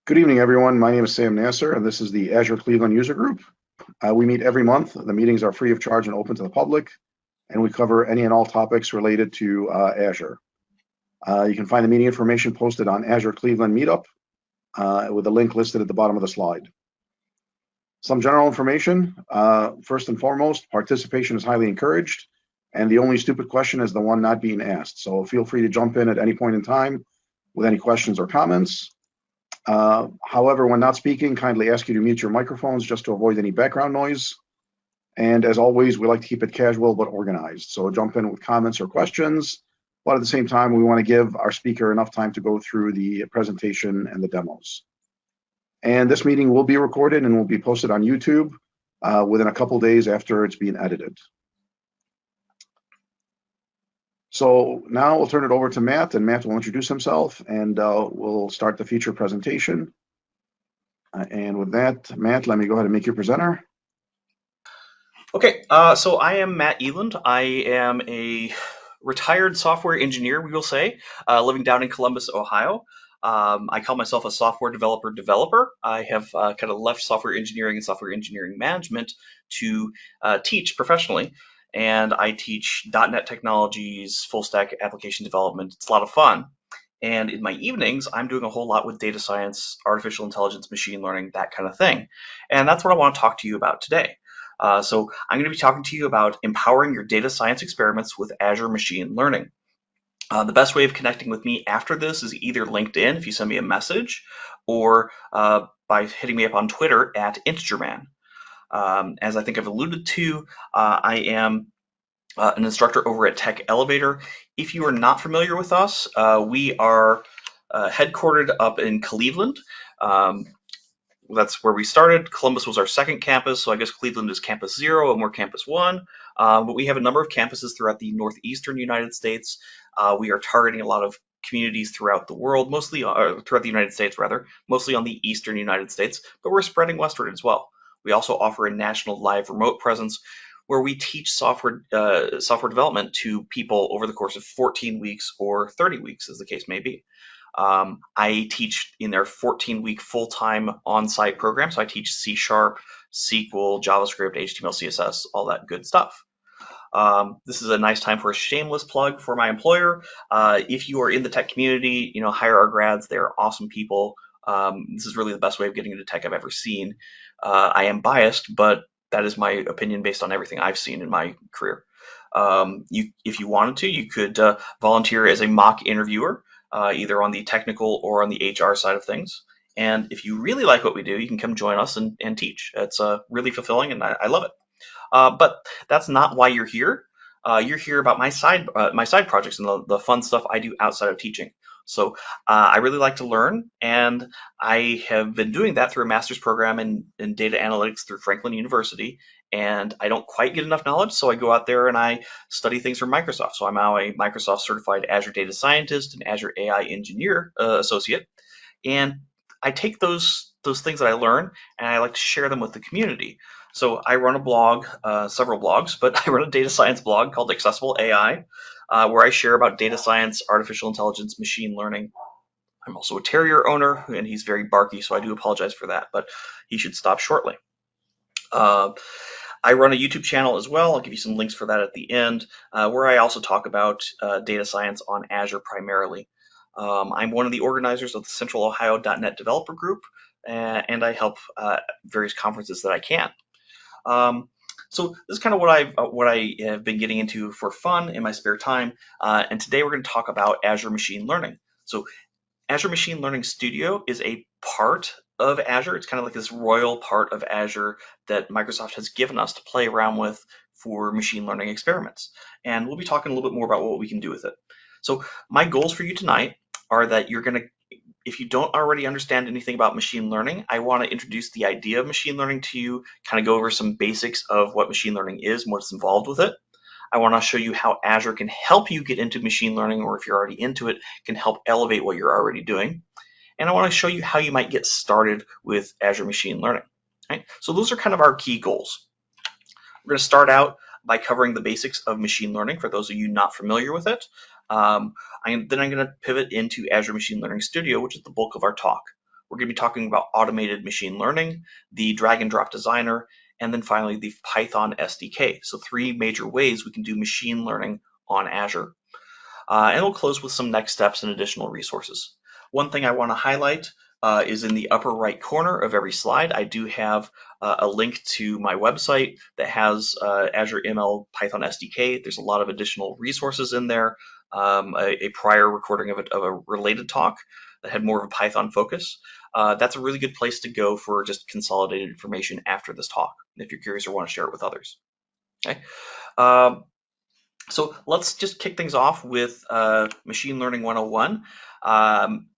Good evening, everyone. My name is Sam Nasser, and this is the Azure Cleveland User Group. We meet every month. The meetings are free of charge and open to the public, and we cover any and all topics related to Azure. You can find the meeting information posted on Azure Cleveland Meetup with a link listed at the bottom of the slide. Some general information. First and foremost, participation is highly encouraged, and the only stupid question is the one not being asked. So feel free to jump in at any point in time with any questions or comments. However, when not speaking, kindly ask you to mute your microphones just to avoid any background noise. And as always, we like to keep it casual but organized. So jump in with comments or questions, but at the same time, we want to give our speaker enough time to go through the presentation and the demos. And this meeting will be recorded and will be posted on YouTube within a couple days after it's being edited. So now we'll turn it over to Matt, and Matt will introduce himself, and we'll start the feature presentation. And with that, Matt, let me go ahead and make you presenter. Okay, so I am Matt Eland. I am a retired software engineer, we will say, living down in Columbus, Ohio. I call myself a software developer. I have kind of left software engineering and software engineering management to teach professionally. And I teach .NET technologies, full stack application development. It's a lot of fun. And in my evenings, I'm doing a whole lot with data science, artificial intelligence, machine learning, that kind of thing. And that's what I want to talk to you about today. So I'm going to be talking to you about empowering your data science experiments with Azure Machine Learning. The best way of connecting with me after this is either LinkedIn, if you send me a message, or by hitting me up on Twitter at integerman. As I think I've alluded to, I am an instructor over at Tech Elevator. If you are not familiar with us, we are headquartered up in Cleveland. That's where we started. Columbus was our second campus, so I guess Cleveland is campus 0 and we're campus 1. But we have a number of campuses throughout the northeastern United States. We are targeting a lot of communities throughout the world, mostly throughout the United States, rather, mostly on the eastern United States, but we're spreading westward as well. We also offer a national live remote presence where we teach software development to people over the course of 14 weeks or 30 weeks, as the case may be. I teach in their 14-week full-time on-site program, so I teach C#, SQL, JavaScript, HTML, CSS, all that good stuff. This is a nice time for a shameless plug for my employer. If you are in the tech community, hire our grads. They're awesome people. This is really the best way of getting into tech I've ever seen. I am biased, but that is my opinion based on everything I've seen in my career. If you wanted to, you could volunteer as a mock interviewer, either on the technical or on the HR side of things. And if you really like what we do, you can come join us and teach. It's really fulfilling, and I love it. But that's not why you're here. You're here about my side projects and the fun stuff I do outside of teaching. So I really like to learn, and I have been doing that through a master's program in data analytics through Franklin University, and I don't quite get enough knowledge, so I go out there and I study things from Microsoft. So I'm now a Microsoft certified Azure Data Scientist and Azure AI Engineer Associate, and I take those things that I learn and I like to share them with the community. So I run a blog, several blogs, but I run a data science blog called Accessible AI, where I share about data science, artificial intelligence, machine learning. I'm also a terrier owner, and he's very barky, so I do apologize for that, but he should stop shortly. I run a YouTube channel as well. I'll give you some links for that at the end, where I also talk about data science on Azure primarily. I'm one of the organizers of the Central Ohio .NET Developer Group, and I help various conferences that I can. So this is kind of what I have been getting into for fun in my spare time, and today we're going to talk about Azure Machine Learning. So Azure Machine Learning Studio is a part of Azure. It's kind of like this royal part of Azure that Microsoft has given us to play around with for machine learning experiments, and we'll be talking a little bit more about what we can do with it. So my goals for you tonight are that you're going to, if you don't already understand anything about machine learning, I want to introduce the idea of machine learning to you, kind of go over some basics of what machine learning is and what's involved with it. I want to show you how Azure can help you get into machine learning, or if you're already into it, can help elevate what you're already doing. And I want to show you how you might get started with Azure Machine Learning. Right? So those are kind of our key goals. We're going to start out by covering the basics of machine learning for those of you not familiar with it. Then I'm going to pivot into Azure Machine Learning Studio, which is the bulk of our talk. We're going to be talking about automated machine learning, the drag and drop designer, and then finally the Python SDK. So 3 major ways we can do machine learning on Azure. And we'll close with some next steps and additional resources. One thing I want to highlight is in the upper right corner of every slide, I do have a link to my website that has Azure ML Python SDK. There's a lot of additional resources in there, a prior recording of a related talk that had more of a Python focus. That's a really good place to go for just consolidated information after this talk, if you're curious or want to share it with others. Okay. So let's just kick things off with Machine Learning 101.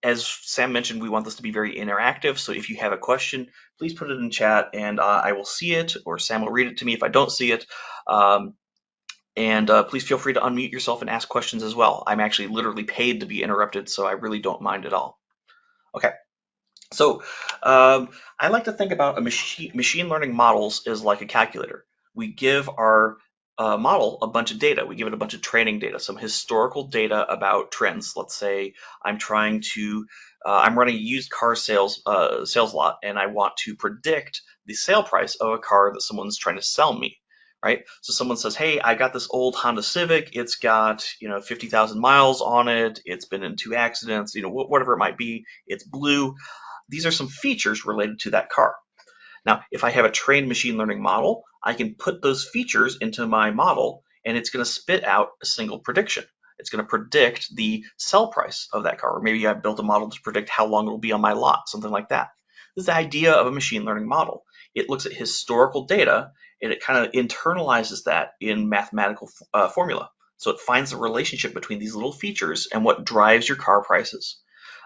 As Sam mentioned, we want this to be very interactive. So if you have a question, please put it in chat and I will see it, or Sam will read it to me if I don't see it. Please feel free to unmute yourself and ask questions as well. I'm actually literally paid to be interrupted, so I really don't mind at all. Okay. So I like to think about machine learning models as like a calculator. We give our model a bunch of data. We give it a bunch of training data, some historical data about trends. Let's say I'm trying to, I'm running a used car sales lot, and I want to predict the sale price of a car that someone's trying to sell me, right? So someone says, hey, I got this old Honda Civic. It's got, 50,000 miles on it. It's been in 2 accidents, whatever it might be. It's blue. These are some features related to that car. Now, if I have a trained machine learning model, I can put those features into my model and it's going to spit out a single prediction. It's going to predict the sell price of that car, or maybe I built a model to predict how long it'll be on my lot, something like that. This is the idea of a machine learning model. It looks at historical data and it kind of internalizes that in mathematical formula. So it finds the relationship between these little features and what drives your car prices.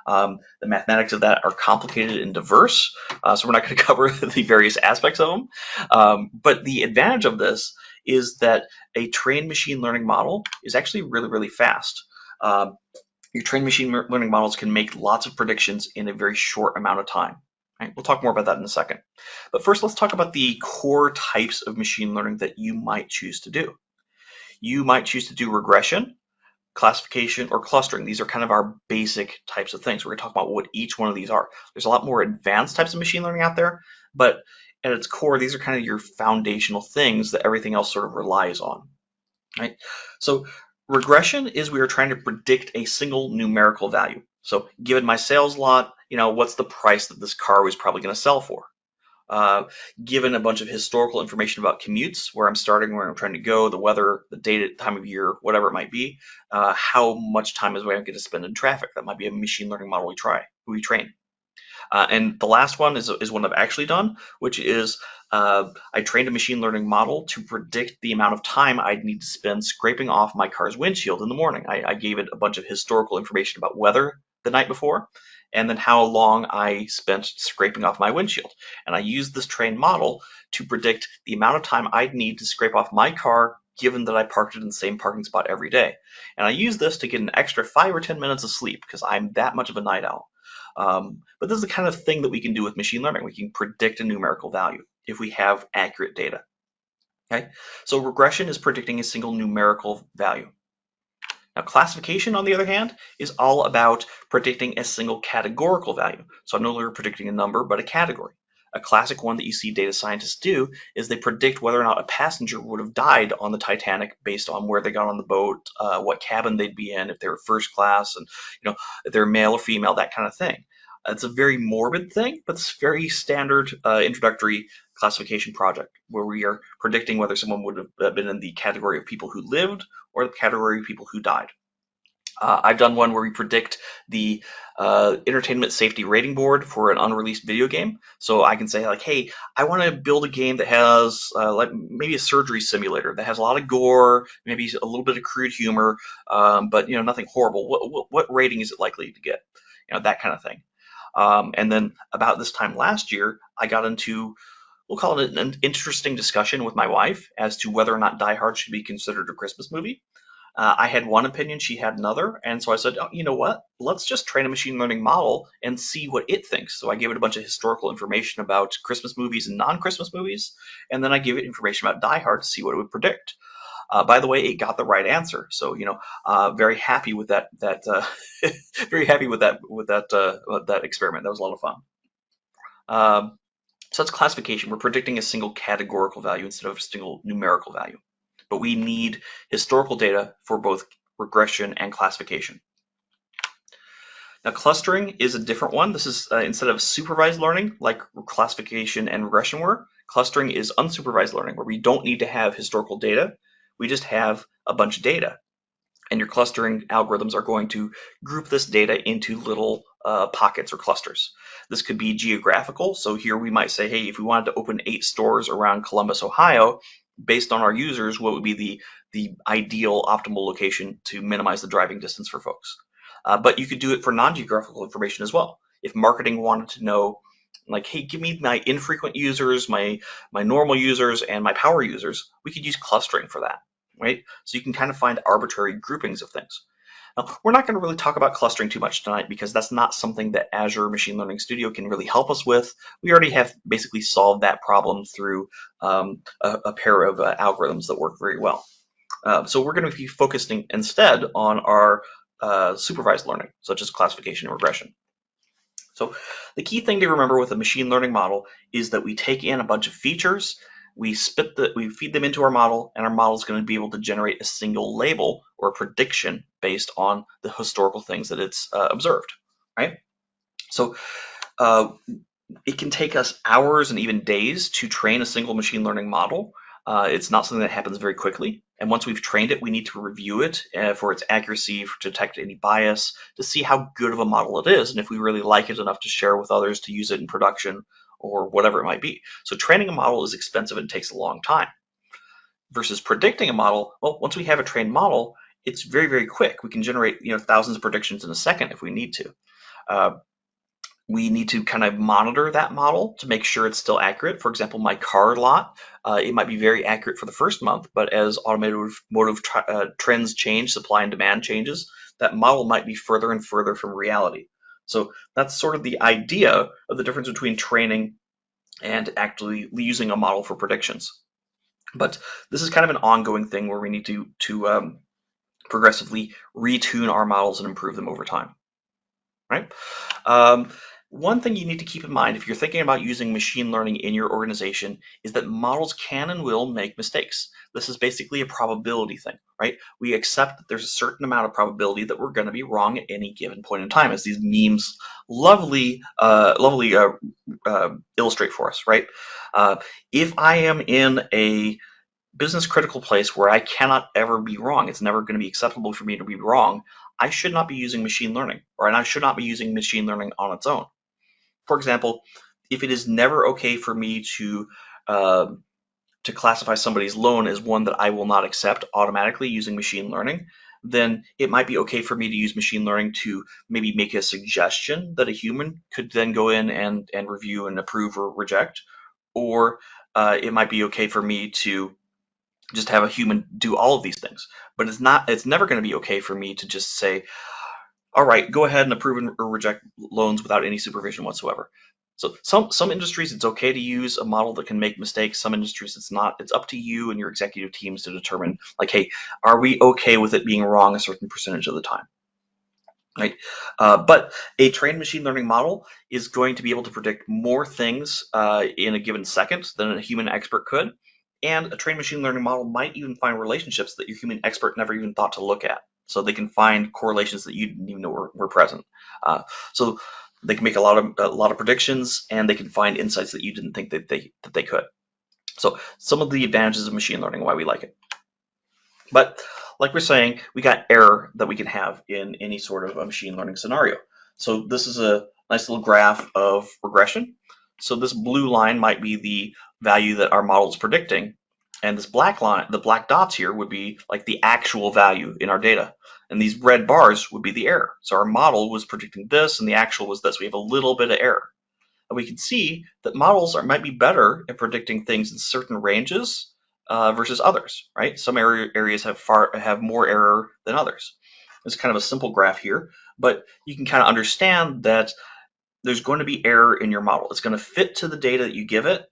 The mathematics of that are complicated and diverse, so we're not going to cover the various aspects of them. But the advantage of this is that a trained machine learning model is actually really, really fast. Your trained machine learning models can make lots of predictions in a very short amount of time. Right? We'll talk more about that in a second. But first, let's talk about the core types of machine learning that you might choose to do. You might choose to do regression, classification, or clustering. These are kind of our basic types of things. We're going to talk about what each one of these are. There's a lot more advanced types of machine learning out there, but at its core, these are kind of your foundational things that everything else sort of relies on. Right? So regression is we are trying to predict a single numerical value. So given my sales lot, what's the price that this car was probably going to sell for? Given a bunch of historical information about commutes, where I'm starting, where I'm trying to go, the weather, the date, time of year, whatever it might be, how much time is I'm going to spend in traffic. That might be a machine learning model we train. And the last one is one I've actually done, which is I trained a machine learning model to predict the amount of time I'd need to spend scraping off my car's windshield in the morning. I gave it a bunch of historical information about weather the night before, and then how long I spent scraping off my windshield. And I used this trained model to predict the amount of time I'd need to scrape off my car, given that I parked it in the same parking spot every day. And I used this to get an extra 5 or 10 minutes of sleep because I'm that much of a night owl. But this is the kind of thing that we can do with machine learning. We can predict a numerical value if we have accurate data. Okay? So regression is predicting a single numerical value. Now, classification, on the other hand, is all about predicting a single categorical value. So I'm no longer predicting a number, but a category. A classic one that you see data scientists do is they predict whether or not a passenger would have died on the Titanic based on where they got on the boat, what cabin they'd be in, if they were first class, and if they're male or female, that kind of thing. It's a very morbid thing, but it's very standard introductory classification project where we are predicting whether someone would have been in the category of people who lived or the category of people who died. I've done one where we predict the entertainment safety rating board for an unreleased video game. So I can say like, hey, I want to build a game that has like maybe a surgery simulator that has a lot of gore, maybe a little bit of crude humor, but nothing horrible. What rating is it likely to get? That kind of thing. And then about this time last year, I got into, we'll call it an interesting discussion with my wife as to whether or not Die Hard should be considered a Christmas movie. I had one opinion, she had another, and so I said, oh, you know what? Let's just train a machine learning model and see what it thinks. So I gave it a bunch of historical information about Christmas movies and non-Christmas movies, and then I gave it information about Die Hard to see what it would predict. By the way, it got the right answer. So very happy with that. Very happy with that experiment. That was a lot of fun. So that's classification. We're predicting a single categorical value instead of a single numerical value. But we need historical data for both regression and classification. Now, clustering is a different one. This is instead of supervised learning, like classification and regression were, clustering is unsupervised learning, where we don't need to have historical data. We just have a bunch of data. And your clustering algorithms are going to group this data into little pockets or clusters. This could be geographical. So here we might say, hey, if we wanted to open 8 stores around Columbus, Ohio, based on our users, what would be the ideal optimal location to minimize the driving distance for folks? But you could do it for non-geographical information as well. If marketing wanted to know, like, hey, give me my infrequent users, my normal users, and my power users, we could use clustering for that, right? So you can kind of find arbitrary groupings of things. Now, we're not going to really talk about clustering too much tonight because that's not something that Azure Machine Learning Studio can really help us with. We already have basically solved that problem through a pair of algorithms that work very well. So we're going to be focusing instead on our supervised learning, such as classification and regression. So the key thing to remember with a machine learning model is that we take in a bunch of features, we feed them into our model, and our model is going to be able to generate a single label or a prediction based on the historical things that it's observed, right? So it can take us hours and even days to train a single machine learning model. It's not something that happens very quickly. And once we've trained it, we need to review it for its accuracy, to detect any bias, to see how good of a model it is, and if we really like it enough to share with others to use it in production or whatever it might be. So training a model is expensive and takes a long time. Versus predicting a model, well, once we have a trained model, it's very, very quick. We can generate thousands of predictions in a second if we need to. We need to kind of monitor that model to make sure it's still accurate. For example, my car lot, it might be very accurate for the first month, but as automotive trends change, supply and demand changes, that model might be further and further from reality. So that's sort of the idea of the difference between training and actually using a model for predictions. But this is kind of an ongoing thing where we need to progressively retune our models and improve them over time, right? One thing you need to keep in mind if you're thinking about using machine learning in your organization is that models can and will make mistakes. This is basically a probability thing, right? We accept that there's a certain amount of probability that we're going to be wrong at any given point in time, as these memes lovely illustrate for us, right? If I am in a business critical place where I cannot ever be wrong, it's never going to be acceptable for me to be wrong, I should not be using machine learning, and I should not be using machine learning on its own. For example, if it is never okay for me to classify somebody's loan as one that I will not accept automatically using machine learning, then it might be okay for me to use machine learning to maybe make a suggestion that a human could then go in and review and approve or reject. Or it might be okay for me to just have a human do all of these things. But it's never going to be okay for me to just say, all right, go ahead and approve or reject loans without any supervision whatsoever. So some industries, it's okay to use a model that can make mistakes. Some industries, it's not. It's up to you and your executive teams to determine, like, hey, are we okay with it being wrong a certain percentage of the time? Right? But a trained machine learning model is going to be able to predict more things in a given second than a human expert could. And a trained machine learning model might even find relationships that your human expert never even thought to look at. So they can find correlations that you didn't even know were present. So they can make a lot of predictions, and they can find insights that you didn't think that they could. So some of the advantages of machine learning, why we like it. But like we're saying, we got error that we can have in any sort of a machine learning scenario. So this is a nice little graph of regression. So this blue line might be the value that our model is predicting, and this black line, the black dots here, would be like the actual value in our data. And these red bars would be the error. So our model was predicting this, and the actual was this. We have a little bit of error. And we can see that models might be better at predicting things in certain ranges versus others, right? Some areas have more error than others. It's kind of a simple graph here, but you can kind of understand that there's going to be error in your model. It's going to fit to the data that you give it,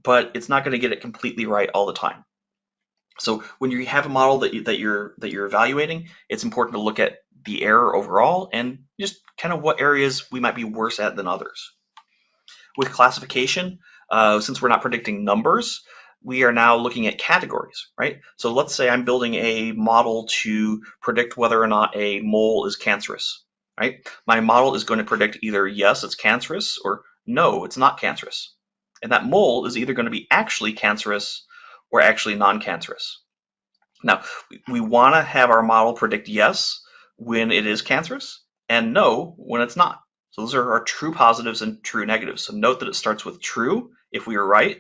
but it's not going to get it completely right all the time. So when you have a model that you're evaluating, it's important to look at the error overall and just kind of what areas we might be worse at than others. With classification, since we're not predicting numbers, we are now looking at categories, right? So let's say I'm building a model to predict whether or not a mole is cancerous, right? My model is going to predict either yes, it's cancerous, or no, it's not cancerous. And that mole is either going to be actually cancerous or actually non-cancerous. Now, we want to have our model predict yes when it is cancerous and no when it's not. So those are our true positives and true negatives. So note that it starts with true if we were right,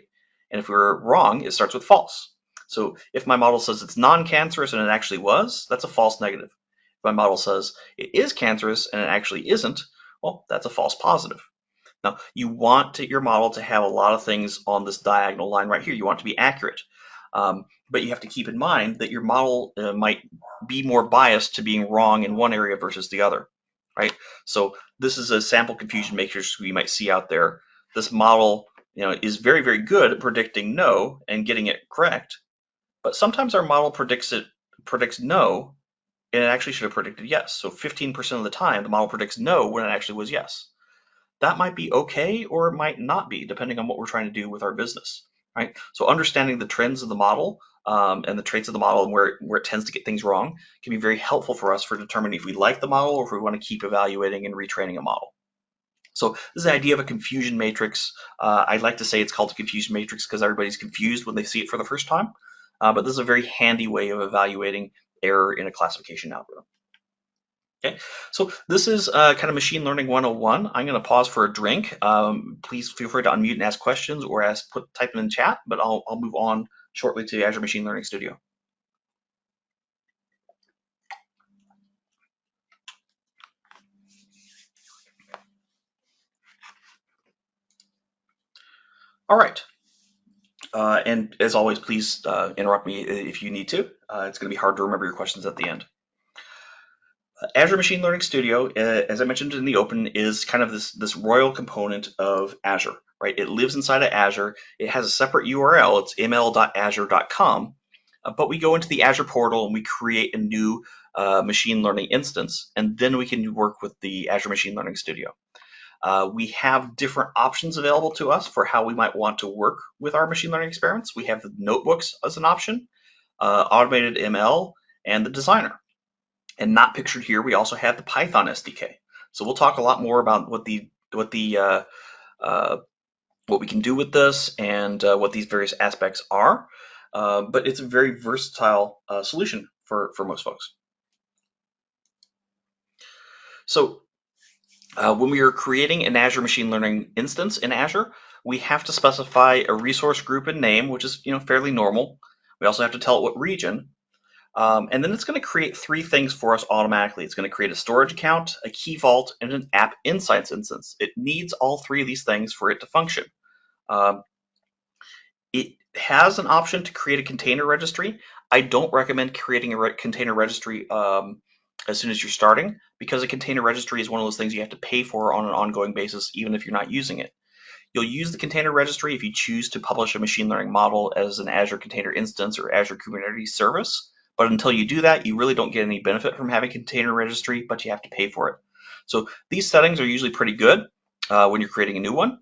and if we were wrong, it starts with false. So if my model says it's non-cancerous and it actually was, that's a false negative. If my model says it is cancerous and it actually isn't, well, that's a false positive. Now, you want your model to have a lot of things on this diagonal line right here. You want it to be accurate. But you have to keep in mind that your model might be more biased to being wrong in one area versus the other, right? So this is a sample confusion matrix we might see out there. This model, is very, very good at predicting no and getting it correct, but sometimes our model predicts no, and it actually should have predicted yes. So 15% of the time, the model predicts no when it actually was yes. That might be okay, or it might not be, depending on what we're trying to do with our business, right? So understanding the trends of the model and the traits of the model and where it tends to get things wrong can be very helpful for us for determining if we like the model or if we want to keep evaluating and retraining a model. So this is the idea of a confusion matrix. I'd like to say it's called a confusion matrix because everybody's confused when they see it for the first time. But this is a very handy way of evaluating error in a classification algorithm. Okay, so this is kind of machine learning 101. I'm going to pause for a drink. Please feel free to unmute and ask questions or type them in chat, but I'll move on shortly to Azure Machine Learning Studio. All right. And as always, please interrupt me if you need to. It's going to be hard to remember your questions at the end. Azure Machine Learning Studio, as I mentioned in the open, is kind of this royal component of Azure, right? It lives inside of Azure. It has a separate URL. It's ml.azure.com. But we go into the Azure portal and we create a new machine learning instance, and then we can work with the Azure Machine Learning Studio. We have different options available to us for how we might want to work with our machine learning experiments. We have the notebooks as an option, automated ML, and the designer. And not pictured here, we also have the Python SDK. So we'll talk a lot more about what we can do with this and what these various aspects are. But it's a very versatile solution for most folks. So when we are creating an Azure Machine Learning instance in Azure, we have to specify a resource group and name, which is fairly normal. We also have to tell it what region. And then it's going to create three things for us automatically. It's going to create a storage account, a key vault, and an app insights instance. It needs all three of these things for it to function. It has an option to create a container registry. I don't recommend creating a container registry as soon as you're starting, because a container registry is one of those things you have to pay for on an ongoing basis, even if you're not using it. You'll use the container registry if you choose to publish a machine learning model as an Azure Container Instance or Azure Kubernetes Service. But until you do that, you really don't get any benefit from having a container registry, but you have to pay for it. So these settings are usually pretty good when you're creating a new one.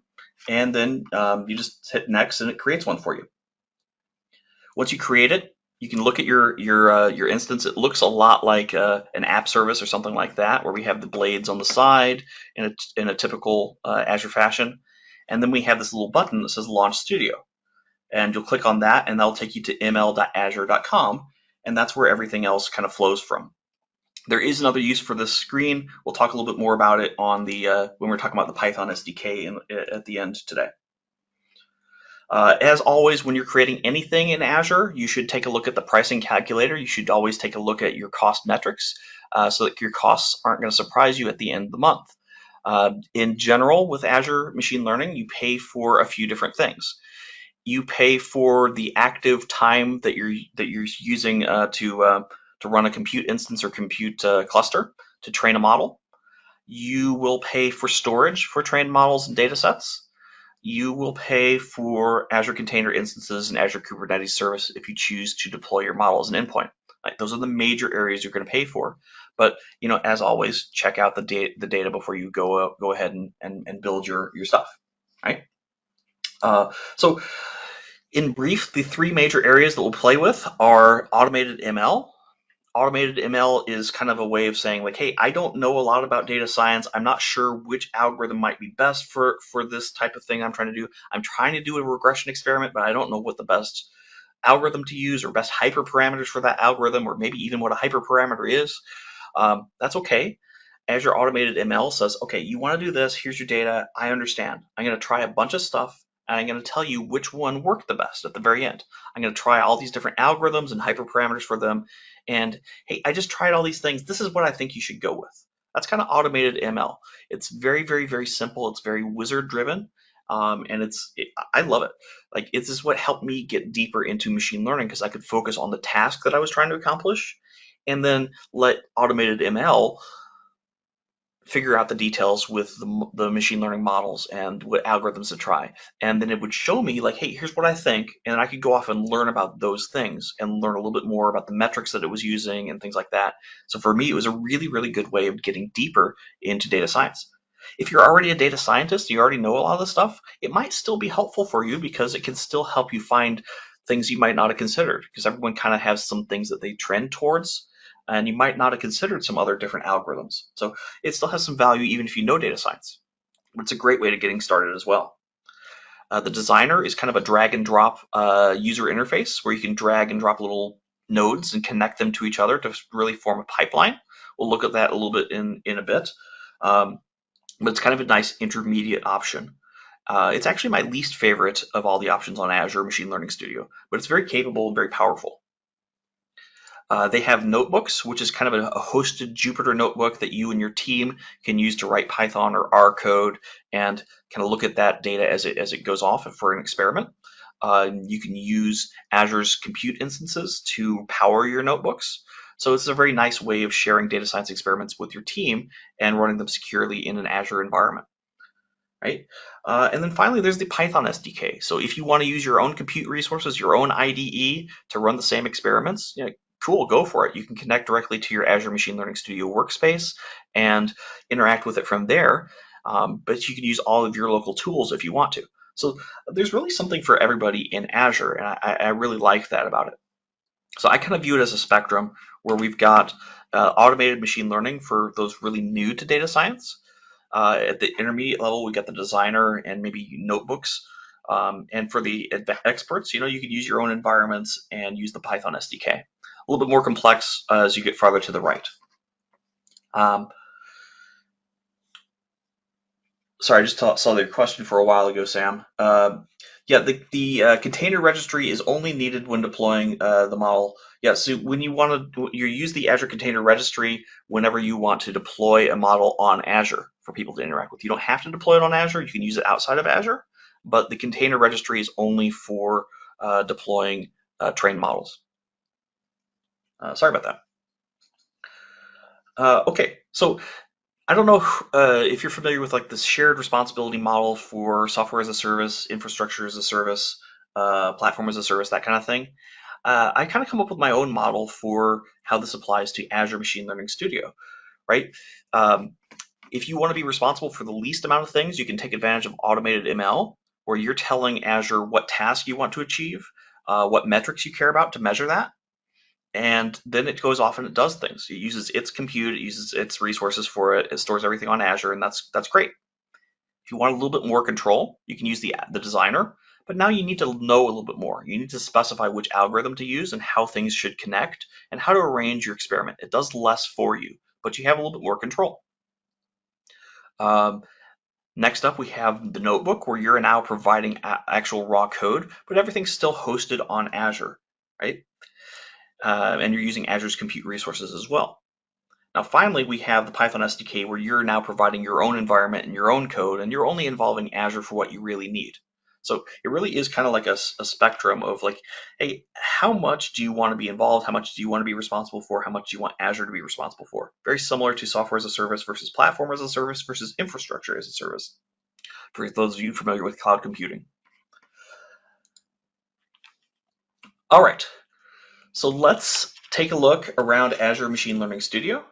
And then you just hit next and it creates one for you. Once you create it, you can look at your instance. It looks a lot like an app service or something like that, where we have the blades on the side in a typical Azure fashion. And then we have this little button that says Launch Studio. And you'll click on that, and that'll take you to ml.azure.com, and that's where everything else kind of flows from. There is another use for this screen. We'll talk a little bit more about it on the when we're talking about the Python SDK at the end today. As always, when you're creating anything in Azure, you should take a look at the pricing calculator. You should always take a look at your cost metrics so that your costs aren't going to surprise you at the end of the month. In general, with Azure Machine Learning, you pay for a few different things. You pay for the active time that you're using to run a compute instance or compute cluster to train a model. You will pay for storage for trained models and data sets. You will pay for Azure Container Instances and Azure Kubernetes Service if you choose to deploy your model as an endpoint. Right? Those are the major areas you're going to pay for. But as always, check out the data before you go ahead and build your stuff. right? So in brief, the three major areas that we'll play with are automated ML. Automated ML is kind of a way of saying like, hey, I don't know a lot about data science. I'm not sure which algorithm might be best for this type of thing I'm trying to do. I'm trying to do a regression experiment, but I don't know what the best algorithm to use or best hyperparameters for that algorithm, or maybe even what a hyperparameter is. That's okay. Azure Automated ML says, okay, you want to do this, here's your data, I understand. I'm going to try a bunch of stuff, and I'm going to tell you which one worked the best at the very end. I'm going to try all these different algorithms and hyperparameters for them, and hey, I just tried all these things. This is what I think you should go with. That's kind of automated ML. It's very, very, very simple. It's very wizard driven, and I love it. Like, this is what helped me get deeper into machine learning because I could focus on the task that I was trying to accomplish, and then let automated ML figure out the details with the machine learning models and what algorithms to try. And then it would show me like, hey, here's what I think. And I could go off and learn about those things and learn a little bit more about the metrics that it was using and things like that. So for me, it was a really, really good way of getting deeper into data science. If you're already a data scientist, you already know a lot of this stuff, it might still be helpful for you because it can still help you find things you might not have considered, because everyone kind of has some things that they trend towards, and you might not have considered some other different algorithms. So it still has some value even if you know data science. But it's a great way to getting started as well. The designer is kind of a drag and drop user interface where you can drag and drop little nodes and connect them to each other to really form a pipeline. We'll look at that a little bit in a bit. But it's kind of a nice intermediate option. It's actually my least favorite of all the options on Azure Machine Learning Studio, but it's very capable and very powerful. They have notebooks, which is kind of a hosted Jupyter notebook that you and your team can use to write Python or R code and kind of look at that data as it goes off for an experiment. You can use Azure's compute instances to power your notebooks. So it's a very nice way of sharing data science experiments with your team and running them securely in an Azure environment. Right? And then finally, there's the Python SDK. So if you want to use your own compute resources, your own IDE to run the same experiments, cool, go for it. You can connect directly to your Azure Machine Learning Studio workspace and interact with it from there. But you can use all of your local tools if you want to. So there's really something for everybody in Azure, and I really like that about it. So I kind of view it as a spectrum where we've got automated machine learning for those really new to data science. At the intermediate level, we got the designer and maybe notebooks. And for the experts, you can use your own environments and use the Python SDK. A little bit more complex as you get farther to the right. Sorry, I just saw the question for a while ago, Sam. Yeah, the container registry is only needed when deploying the model. Yeah, so when you use the Azure Container Registry whenever you want to deploy a model on Azure for people to interact with. You don't have to deploy it on Azure. You can use it outside of Azure, but the container registry is only for deploying trained models. Sorry about that. Okay, so I don't know if you're familiar with like this shared responsibility model for software as a service, infrastructure as a service, platform as a service, that kind of thing. I kind of come up with my own model for how this applies to Azure Machine Learning Studio, right? If you want to be responsible for the least amount of things, you can take advantage of automated ML, where you're telling Azure what task you want to achieve, what metrics you care about to measure that, and then it goes off and it does things. It uses its compute, it uses its resources for it, it stores everything on Azure, and that's great. If you want a little bit more control, you can use the designer, but now you need to know a little bit more. You need to specify which algorithm to use and how things should connect and how to arrange your experiment. It does less for you, but you have a little bit more control. Next up, we have the notebook, where you're now providing actual raw code, but everything's still hosted on Azure, right? And you're using Azure's compute resources as well. Now, finally, we have the Python SDK, where you're now providing your own environment and your own code, and you're only involving Azure for what you really need. So it really is kind of like a spectrum of like, hey, how much do you want to be involved? How much do you want to be responsible for? How much do you want Azure to be responsible for? Very similar to software as a service versus platform as a service versus infrastructure as a service, for those of you familiar with cloud computing. All right, so let's take a look around Azure Machine Learning Studio.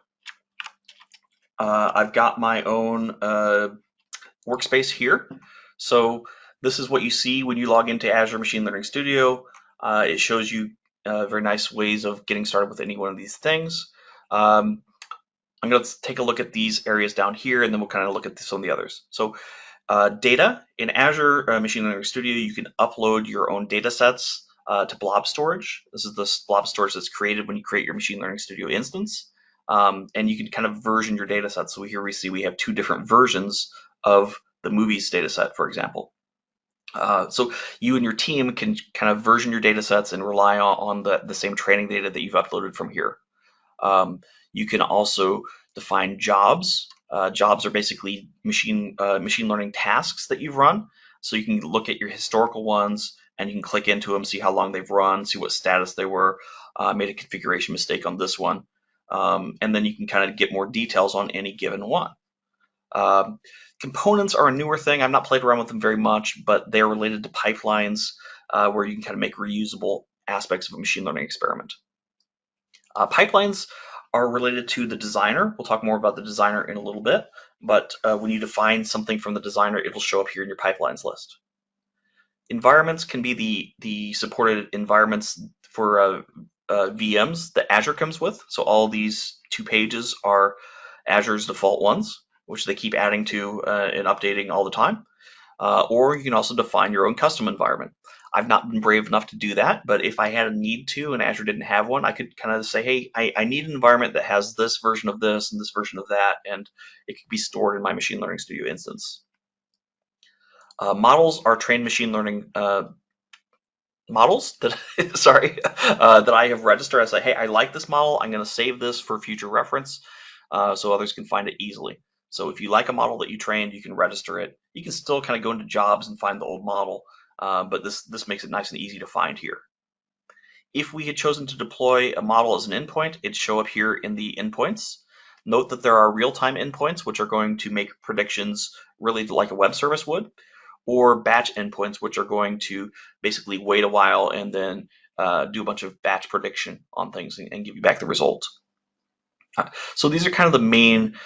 I've got my own workspace here. So this is what you see when you log into Azure Machine Learning Studio. It shows you very nice ways of getting started with any one of these things. I'm going to take a look at these areas down here, and then we'll kind of look at some of the others. So data in Azure Machine Learning Studio, you can upload your own data sets to blob storage. This is the blob storage that's created when you create your Machine Learning Studio instance. And you can kind of version your data sets. So here we see we have two different versions of the movies data set, for example. So you and your team can kind of version your data sets and rely on the same training data that you've uploaded from here. You can also define jobs. Jobs are basically machine learning tasks that you've run. So you can look at your historical ones and you can click into them, see how long they've run, see what status they were, made a configuration mistake on this one. And then you can kind of get more details on any given one. Components are a newer thing. I've not played around with them very much, but they're related to pipelines where you can kind of make reusable aspects of a machine learning experiment. Pipelines are related to the designer. We'll talk more about the designer in a little bit, but when you define something from the designer, it will show up here in your pipelines list. Environments can be the supported environments for VMs that Azure comes with. So all these 2 pages are Azure's default ones, which they keep adding to and updating all the time. Or you can also define your own custom environment. I've not been brave enough to do that, but if I had a need to and Azure didn't have one, I could kind of say, hey, I need an environment that has this version of this and this version of that, and it could be stored in my Machine Learning Studio instance. Models are trained machine learning models that that I have registered. I say, hey, I like this model. I'm going to save this for future reference so others can find it easily. So if you like a model that you trained, you can register it. You can still kind of go into jobs and find the old model, but this makes it nice and easy to find here. If we had chosen to deploy a model as an endpoint, it'd show up here in the endpoints. Note that there are real-time endpoints, which are going to make predictions really like a web service would, or batch endpoints, which are going to basically wait a while and then do a bunch of batch prediction on things and give you back the result. So these are kind of the main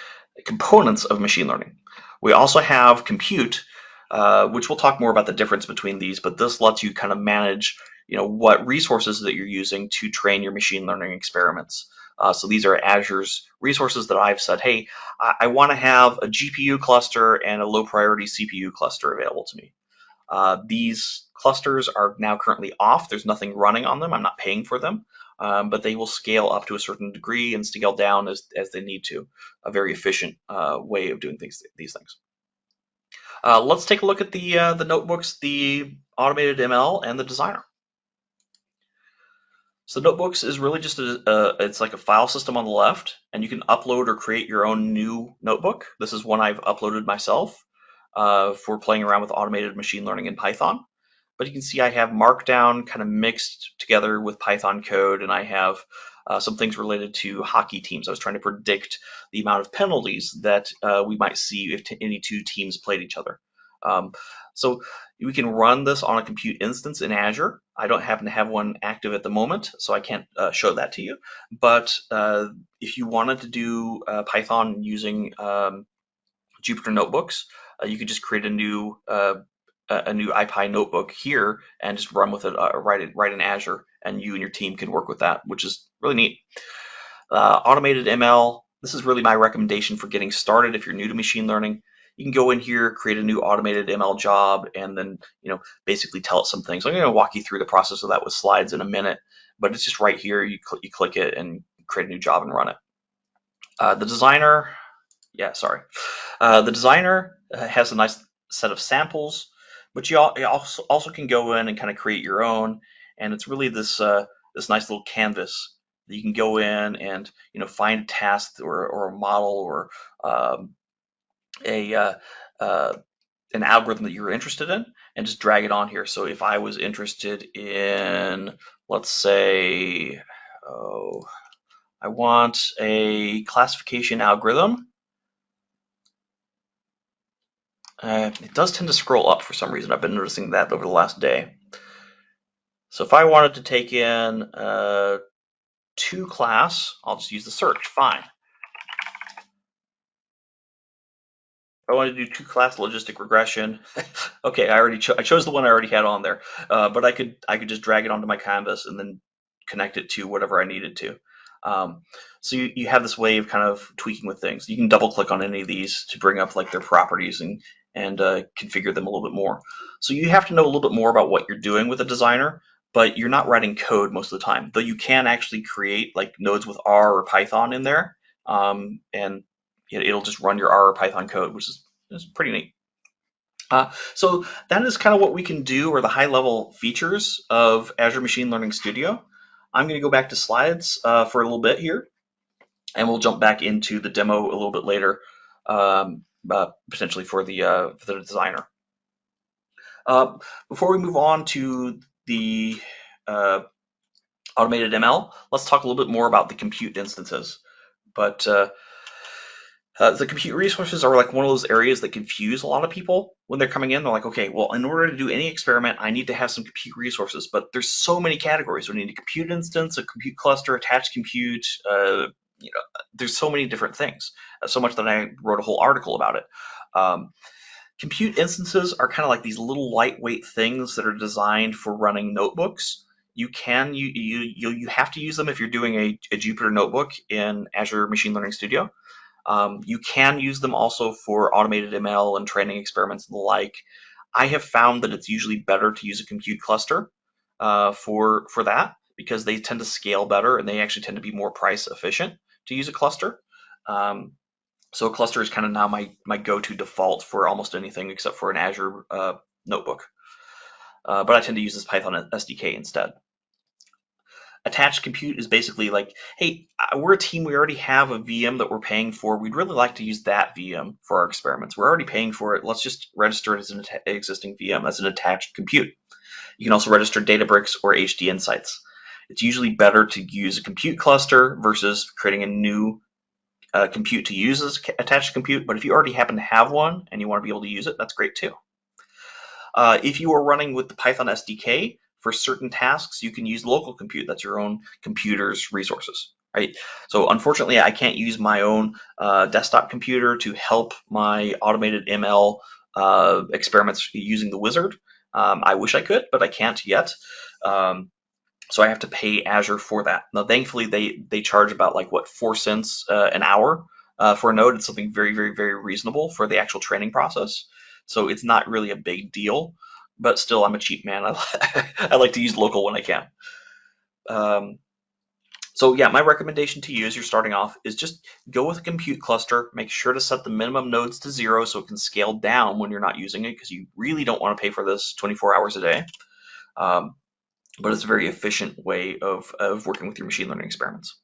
components of machine learning. We also have compute, which we'll talk more about the difference between these, but this lets you kind of manage what resources that you're using to train your machine learning experiments. So these are Azure's resources that I've said, hey, I want to have a GPU cluster and a low priority CPU cluster available to me. These clusters are now currently off. There's nothing running on them. I'm not paying for them, but they will scale up to a certain degree and scale down as they need to. A very efficient way of doing these things. Let's take a look at the notebooks, the automated ML, and the designer. So notebooks is really just it's like a file system on the left, and you can upload or create your own new notebook. This is one I've uploaded myself for playing around with automated machine learning in Python. But you can see I have Markdown kind of mixed together with Python code, and I have some things related to hockey teams. I was trying to predict the amount of penalties that we might see if any 2 teams played each other. So we can run this on a compute instance in Azure. I don't happen to have one active at the moment, so I can't show that to you. But if you wanted to do Python using Jupyter Notebooks, you could just create a new IPy notebook here and just run with it right in Azure, and you and your team can work with that, which is really neat. Automated ML, this is really my recommendation for getting started if you're new to machine learning. You can go in here, create a new automated ML job, and then basically tell it some things. I'm going to walk you through the process of that with slides in a minute, but it's just right here. You click it and create a new job and run it. The designer, the designer has a nice set of samples, but you also can go in and kind of create your own, and it's really this this nice little canvas that you can go in and find a task or a model or an algorithm that you're interested in and just drag it on here. So if I was interested in, let's say, I want a classification algorithm. It does tend to scroll up for some reason. I've been noticing that over the last day. So if I wanted to take in 2 class, I'll just use the search, fine. I want to do two-class logistic regression. Okay, I chose the one I already had on there, but I could just drag it onto my canvas and then connect it to whatever I needed to. So you have this way of kind of tweaking with things. You can double click on any of these to bring up like their properties and configure them a little bit more. So you have to know a little bit more about what you're doing with a designer, but you're not writing code most of the time. Though you can actually create like nodes with R or Python in there, and it'll just run your R or Python code, which is pretty neat. So that is kind of what we can do, or the high level features of Azure Machine Learning Studio. I'm going to go back to slides for a little bit here, and we'll jump back into the demo a little bit later, potentially for the designer. Before we move on to the automated ML, let's talk a little bit more about the compute instances. But the compute resources are like one of those areas that confuse a lot of people when they're coming in. They're like, okay, well, in order to do any experiment, I need to have some compute resources. But there's so many categories. We need a compute instance, a compute cluster, attached compute. There's so many different things. So much that I wrote a whole article about it. Compute instances are kind of like these little lightweight things that are designed for running notebooks. You have to use them if you're doing a Jupyter notebook in Azure Machine Learning Studio. You can use them also for automated ML and training experiments and the like. I have found that it's usually better to use a compute cluster for that, because they tend to scale better and they actually tend to be more price efficient to use a cluster. So a cluster is kind of now my go-to default for almost anything except for an Azure notebook. But I tend to use this Python SDK instead. Attached compute is basically like, hey, we're a team, we already have a VM that we're paying for. We'd really like to use that VM for our experiments. We're already paying for it. Let's just register it as an existing VM, as an attached compute. You can also register Databricks or HD Insights. It's usually better to use a compute cluster versus creating a new compute to use as attached compute. But if you already happen to have one and you want to be able to use it, that's great too. If you are running with the Python SDK, for certain tasks, you can use local compute. That's your own computer's resources, right? So unfortunately, I can't use my own desktop computer to help my automated ML experiments using the wizard. I wish I could, but I can't yet. So I have to pay Azure for that. Now, thankfully, they charge about like 4 cents an hour for a node. It's something very, very, very reasonable for the actual training process. So it's not really a big deal, but still, I'm a cheap man. I like to use local when I can. So yeah, my recommendation to you as you're starting off is just go with a compute cluster. Make sure to set the minimum nodes to 0 so it can scale down when you're not using it, because you really don't want to pay for this 24 hours a day. But it's a very efficient way of working with your machine learning experiments.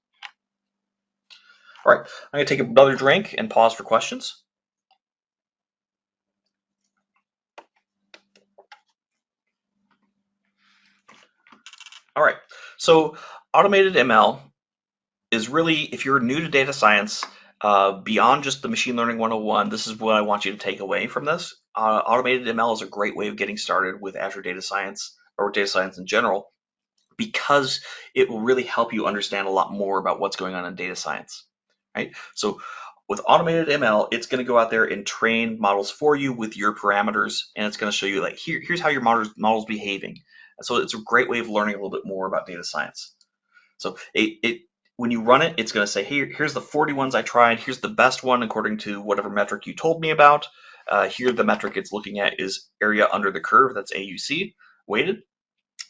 All right, I'm going to take another drink and pause for questions. All right, so automated ML is really, if you're new to data science, beyond just the machine learning 101, this is what I want you to take away from this. Automated ML is a great way of getting started with Azure Data Science, or data science in general, because it will really help you understand a lot more about what's going on in data science, right? So with automated ML, it's going to go out there and train models for you with your parameters, and it's going to show you like, here's how your model's behaving. So it's a great way of learning a little bit more about data science. So when you run it, it's going to say, hey, here's the 40 ones I tried. Here's the best one according to whatever metric you told me about. Here, the metric it's looking at is area under the curve. That's AUC weighted.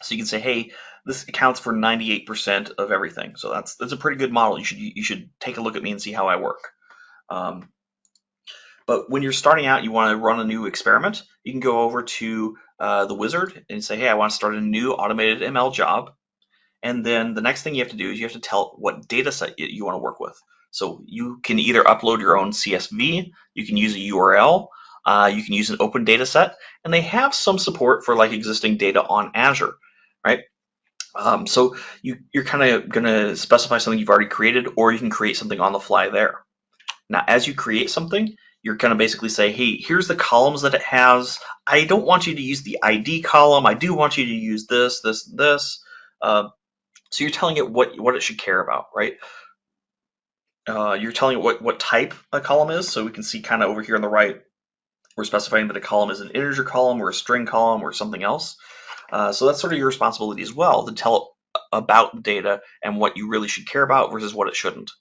So you can say, hey, this accounts for 98% of everything. So that's a pretty good model. You should take a look at me and see how I work. But when you're starting out, you want to run a new experiment. You can go over to the wizard and say, hey, I want to start a new automated ML job. And then the next thing you have to do is you have to tell what data set you want to work with. So you can either upload your own CSV, you can use a URL, you can use an open data set, and they have some support for like existing data on Azure, right? So you're kind of going to specify something you've already created, or you can create something on the fly there. Now, as you create something, you're going to basically say, hey, here's the columns that it has. I don't want you to use the ID column. I do want you to use this, this, and this. So you're telling it what it should care about, right? You're telling it what type a column is. So we can see kind of over here on the right, We're specifying that a column is an integer column or a string column or something else. So that's sort of your responsibility as well, to tell about the data and what you really should care about versus what it shouldn't.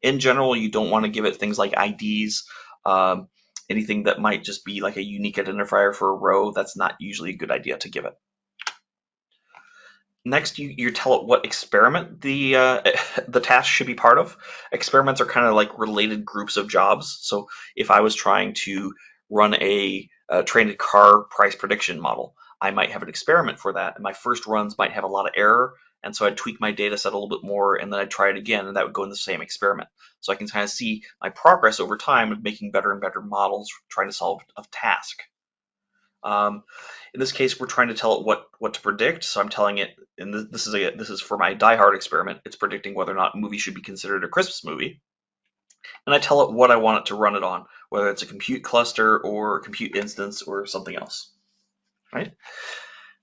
In general, you don't want to give it things like IDs, anything that might just be like a unique identifier for a row. That's not usually a good idea to give it. Next, you tell it what experiment the task should be part of. Experiments are kind of like related groups of jobs. So if I was trying to run a trained car price prediction model, I might have an experiment for that, and my first runs might have a lot of error, and so I'd tweak my data set a little bit more, and then I'd try it again, and that would go in the same experiment. So I can kind of see my progress over time of making better and better models, trying to solve a task. In this case, we're trying to tell it what to predict. So I'm telling it, and this is for my Die Hard experiment. It's predicting whether or not a movie should be considered a Christmas movie. And I tell it what I want it to run it on, whether it's a compute cluster or a compute instance or something else. Right?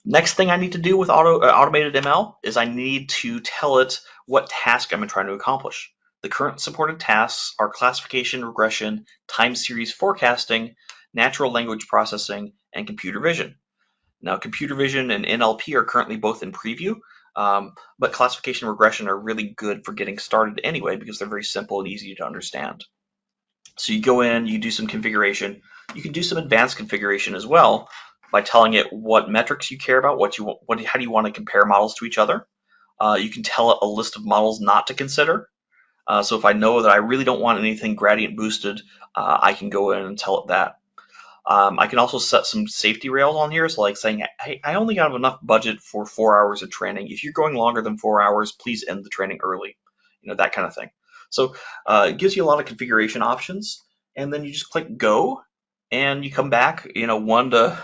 Next thing I need to do with automated ML is I need to tell it what task I'm trying to accomplish. The current supported tasks are classification, regression, time series forecasting, natural language processing, and computer vision. Now, computer vision and NLP are currently both in preview, but classification and regression are really good for getting started anyway because they're very simple and easy to understand. So you go in, you do some configuration. You can do some advanced configuration as well by telling it what metrics you care about, how do you want to compare models to each other. You can tell it a list of models not to consider. So if I know that I really don't want anything gradient boosted, I can go in and tell it that. I can also set some safety rails on here, so like saying, hey, I only have enough budget for 4 hours of training. If you're going longer than 4 hours, please end the training early. That kind of thing. So it gives you a lot of configuration options, and then you just click go, and you come back, one to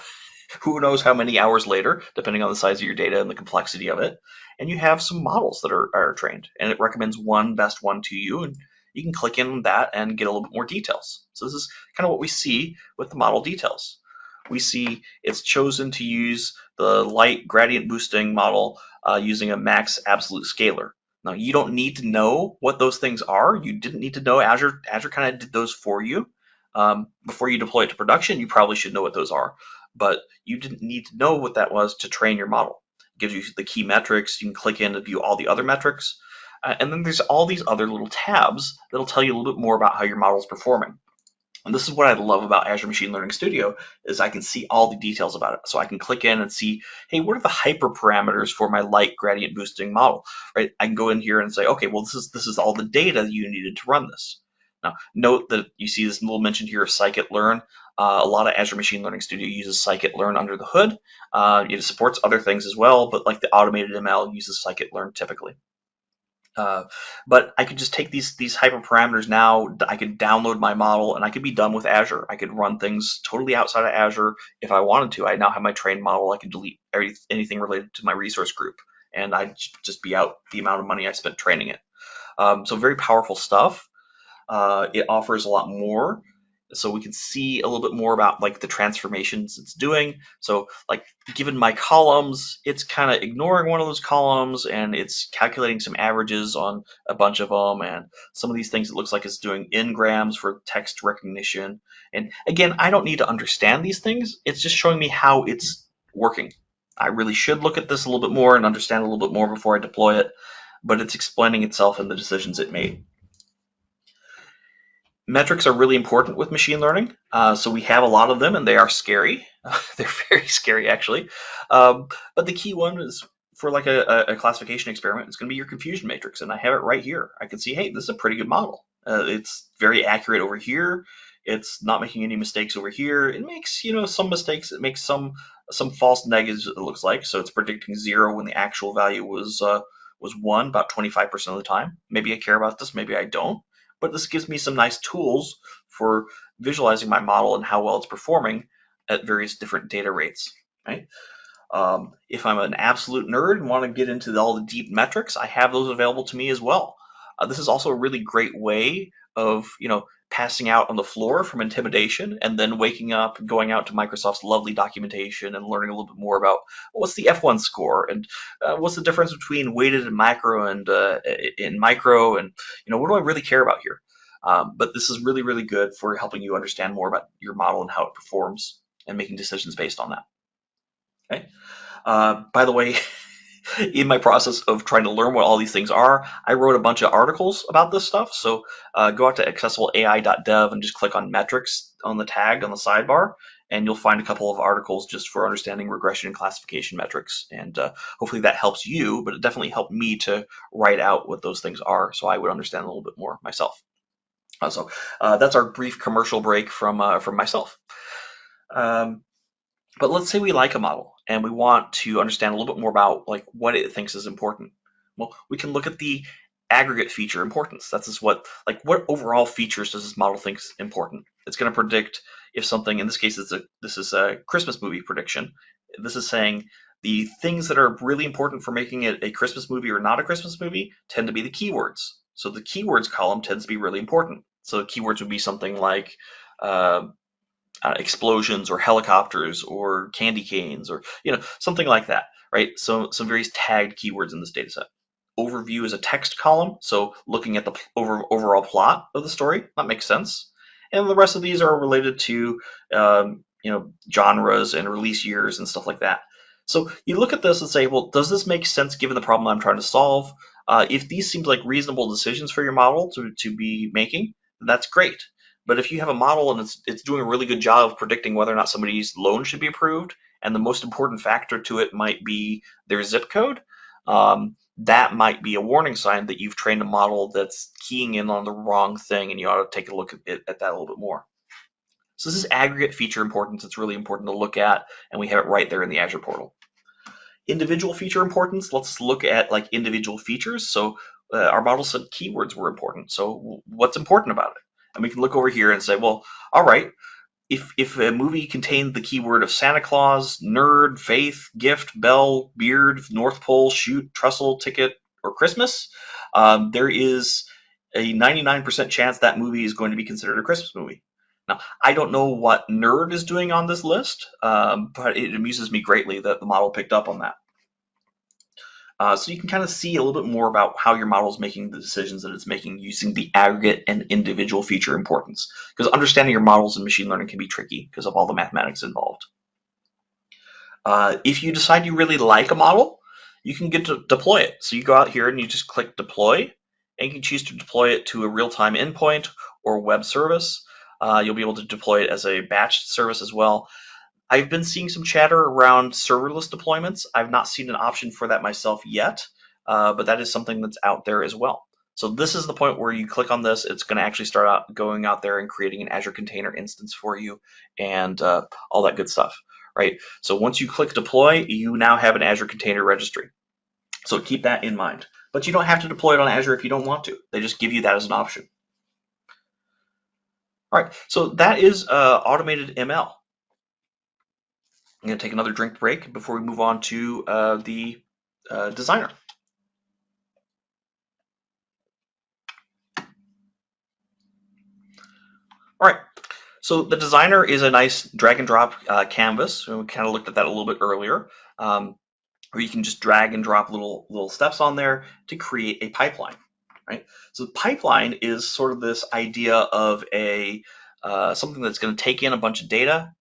who knows how many hours later, depending on the size of your data and the complexity of it, and you have some models that are trained, and it recommends one best one to you, and you can click in on that and get a little bit more details. So this is kind of what we see with the model details. We see it's chosen to use the light gradient boosting model using a max absolute scalar. Now, you don't need to know what those things are. You didn't need to know. Azure kind of did those for you. Before you deploy it to production, you probably should know what those are, but you didn't need to know what that was to train your model. It gives you the key metrics. You can click in to view all the other metrics. And then there's all these other little tabs that'll tell you a little bit more about how your model is performing. And this is what I love about Azure Machine Learning Studio is I can see all the details about it. So I can click in and see, hey, what are the hyperparameters for my light gradient boosting model, right? I can go in here and say, okay, well, this is all the data you needed to run this. Now, note that you see this little mention here of scikit-learn. A lot of Azure Machine Learning Studio uses scikit-learn under the hood. It supports other things as well, but like the automated ML uses scikit-learn typically. But I could just take these hyperparameters now. I could download my model and I could be done with Azure. I could run things totally outside of Azure if I wanted to. I now have my trained model. I can delete anything related to my resource group, and I'd just be out the amount of money I spent training it. So very powerful stuff. It offers a lot more. So we can see a little bit more about like the transformations it's doing. So like given my columns, it's kind of ignoring one of those columns and it's calculating some averages on a bunch of them. And some of these things it looks like it's doing n-grams for text recognition. And again, I don't need to understand these things. It's just showing me how it's working. I really should look at this a little bit more and understand a little bit more before I deploy it, but it's explaining itself in the decisions it made. Metrics are really important with machine learning, so we have a lot of them, and they are scary. They're very scary, actually. But the key one is for like a classification experiment. It's going to be your confusion matrix, and I have it right here. I can see, hey, this is a pretty good model. It's very accurate over here. It's not making any mistakes over here. It makes some mistakes. It makes some false negatives. It looks like so. It's predicting 0 when the actual value was 1 about 25% of the time. Maybe I care about this. Maybe I don't. But this gives me some nice tools for visualizing my model and how well it's performing at various different data rates, right? If I'm an absolute nerd and want to get into all the deep metrics, I have those available to me as well. This is also a really great way of, passing out on the floor from intimidation and then waking up and going out to Microsoft's lovely documentation and learning a little bit more about what's the F1 score and what's the difference between weighted and macro and in micro and what do I really care about here. But this is really, really good for helping you understand more about your model and how it performs and making decisions based on that. Okay. By the way, in my process of trying to learn what all these things are, I wrote a bunch of articles about this stuff. So go out to accessibleai.dev and just click on metrics on the tag on the sidebar, and you'll find a couple of articles just for understanding regression and classification metrics. And hopefully that helps you, but it definitely helped me to write out what those things are so I would understand a little bit more myself. So that's our brief commercial break from myself. But let's say we like a model and we want to understand a little bit more about like what it thinks is important. Well, we can look at the aggregate feature importance. That's just what overall features does this model think is important. It's going to predict if something, in this case, this is a Christmas movie prediction. This is saying the things that are really important for making it a Christmas movie or not a Christmas movie tend to be the keywords. So the keywords column tends to be really important. So keywords would be something like explosions or helicopters or candy canes or something like that, right? So some various tagged keywords in this data set. Overview is a text column, so looking at the overall plot of the story, that makes sense. And the rest of these are related to genres and release years and stuff like that. So you look at this and say, well, does this make sense given the problem I'm trying to solve? If these seem like reasonable decisions for your model to be making, that's great. But if you have a model and it's doing a really good job of predicting whether or not somebody's loan should be approved, and the most important factor to it might be their zip code, that might be a warning sign that you've trained a model that's keying in on the wrong thing, and you ought to take a look at that a little bit more. So this is aggregate feature importance. It's really important to look at, and we have it right there in the Azure portal. Individual feature importance, let's look at like individual features. So our model said keywords were important. So what's important about it? And we can look over here and say, well, all right, if a movie contained the keyword of Santa Claus, nerd, faith, gift, bell, beard, North Pole, shoot, trestle, ticket, or Christmas, there is a 99% chance that movie is going to be considered a Christmas movie. Now, I don't know what nerd is doing on this list, but it amuses me greatly that the model picked up on that. So you can kind of see a little bit more about how your model is making the decisions that it's making using the aggregate and individual feature importance. Because understanding your models in machine learning can be tricky because of all the mathematics involved. If you decide you really like a model, you can get to deploy it. So you go out here and you just click deploy, and you can choose to deploy it to a real-time endpoint or web service. You'll be able to deploy it as a batch service as well. I've been seeing some chatter around serverless deployments. I've not seen an option for that myself yet, but that is something that's out there as well. So this is the point where you click on this, it's going to actually start going out there and creating an Azure container instance for you and all that good stuff, right? So once you click deploy, you now have an Azure container registry. So keep that in mind. But you don't have to deploy it on Azure if you don't want to. They just give you that as an option. All right, so that is automated ML. I'm going to take another drink break before we move on to the designer. All right, so the designer is a nice drag and drop canvas. And we kind of looked at that a little bit earlier, where you can just drag and drop little steps on there to create a pipeline. Right. So the pipeline is sort of this idea of a something that's going to take in a bunch of data,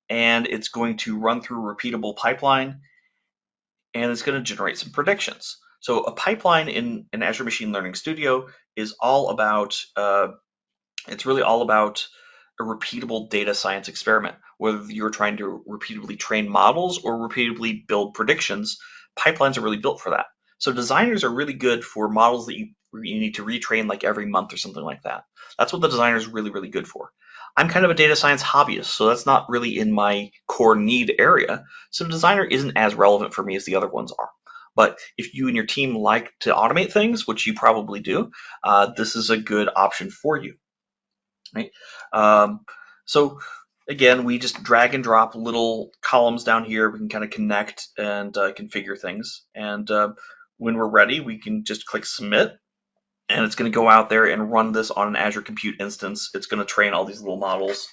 and it's going to run through a repeatable pipeline, and it's going to generate some predictions. So a pipeline in Azure Machine Learning Studio is all about, it's really all about a repeatable data science experiment. Whether you're trying to repeatedly train models or repeatedly build predictions, pipelines are really built for that. So designers are really good for models that you need to retrain like every month or something like that. That's what the designer is really, really good for. I'm kind of a data science hobbyist, so that's not really in my core need area. So designer isn't as relevant for me as the other ones are. But if you and your team like to automate things, which you probably do, this is a good option for you. Right? So again, we just drag and drop little columns down here. We can kind of connect and configure things. And when we're ready, we can just click submit. And it's going to go out there and run this on an Azure Compute instance. It's going to train all these little models.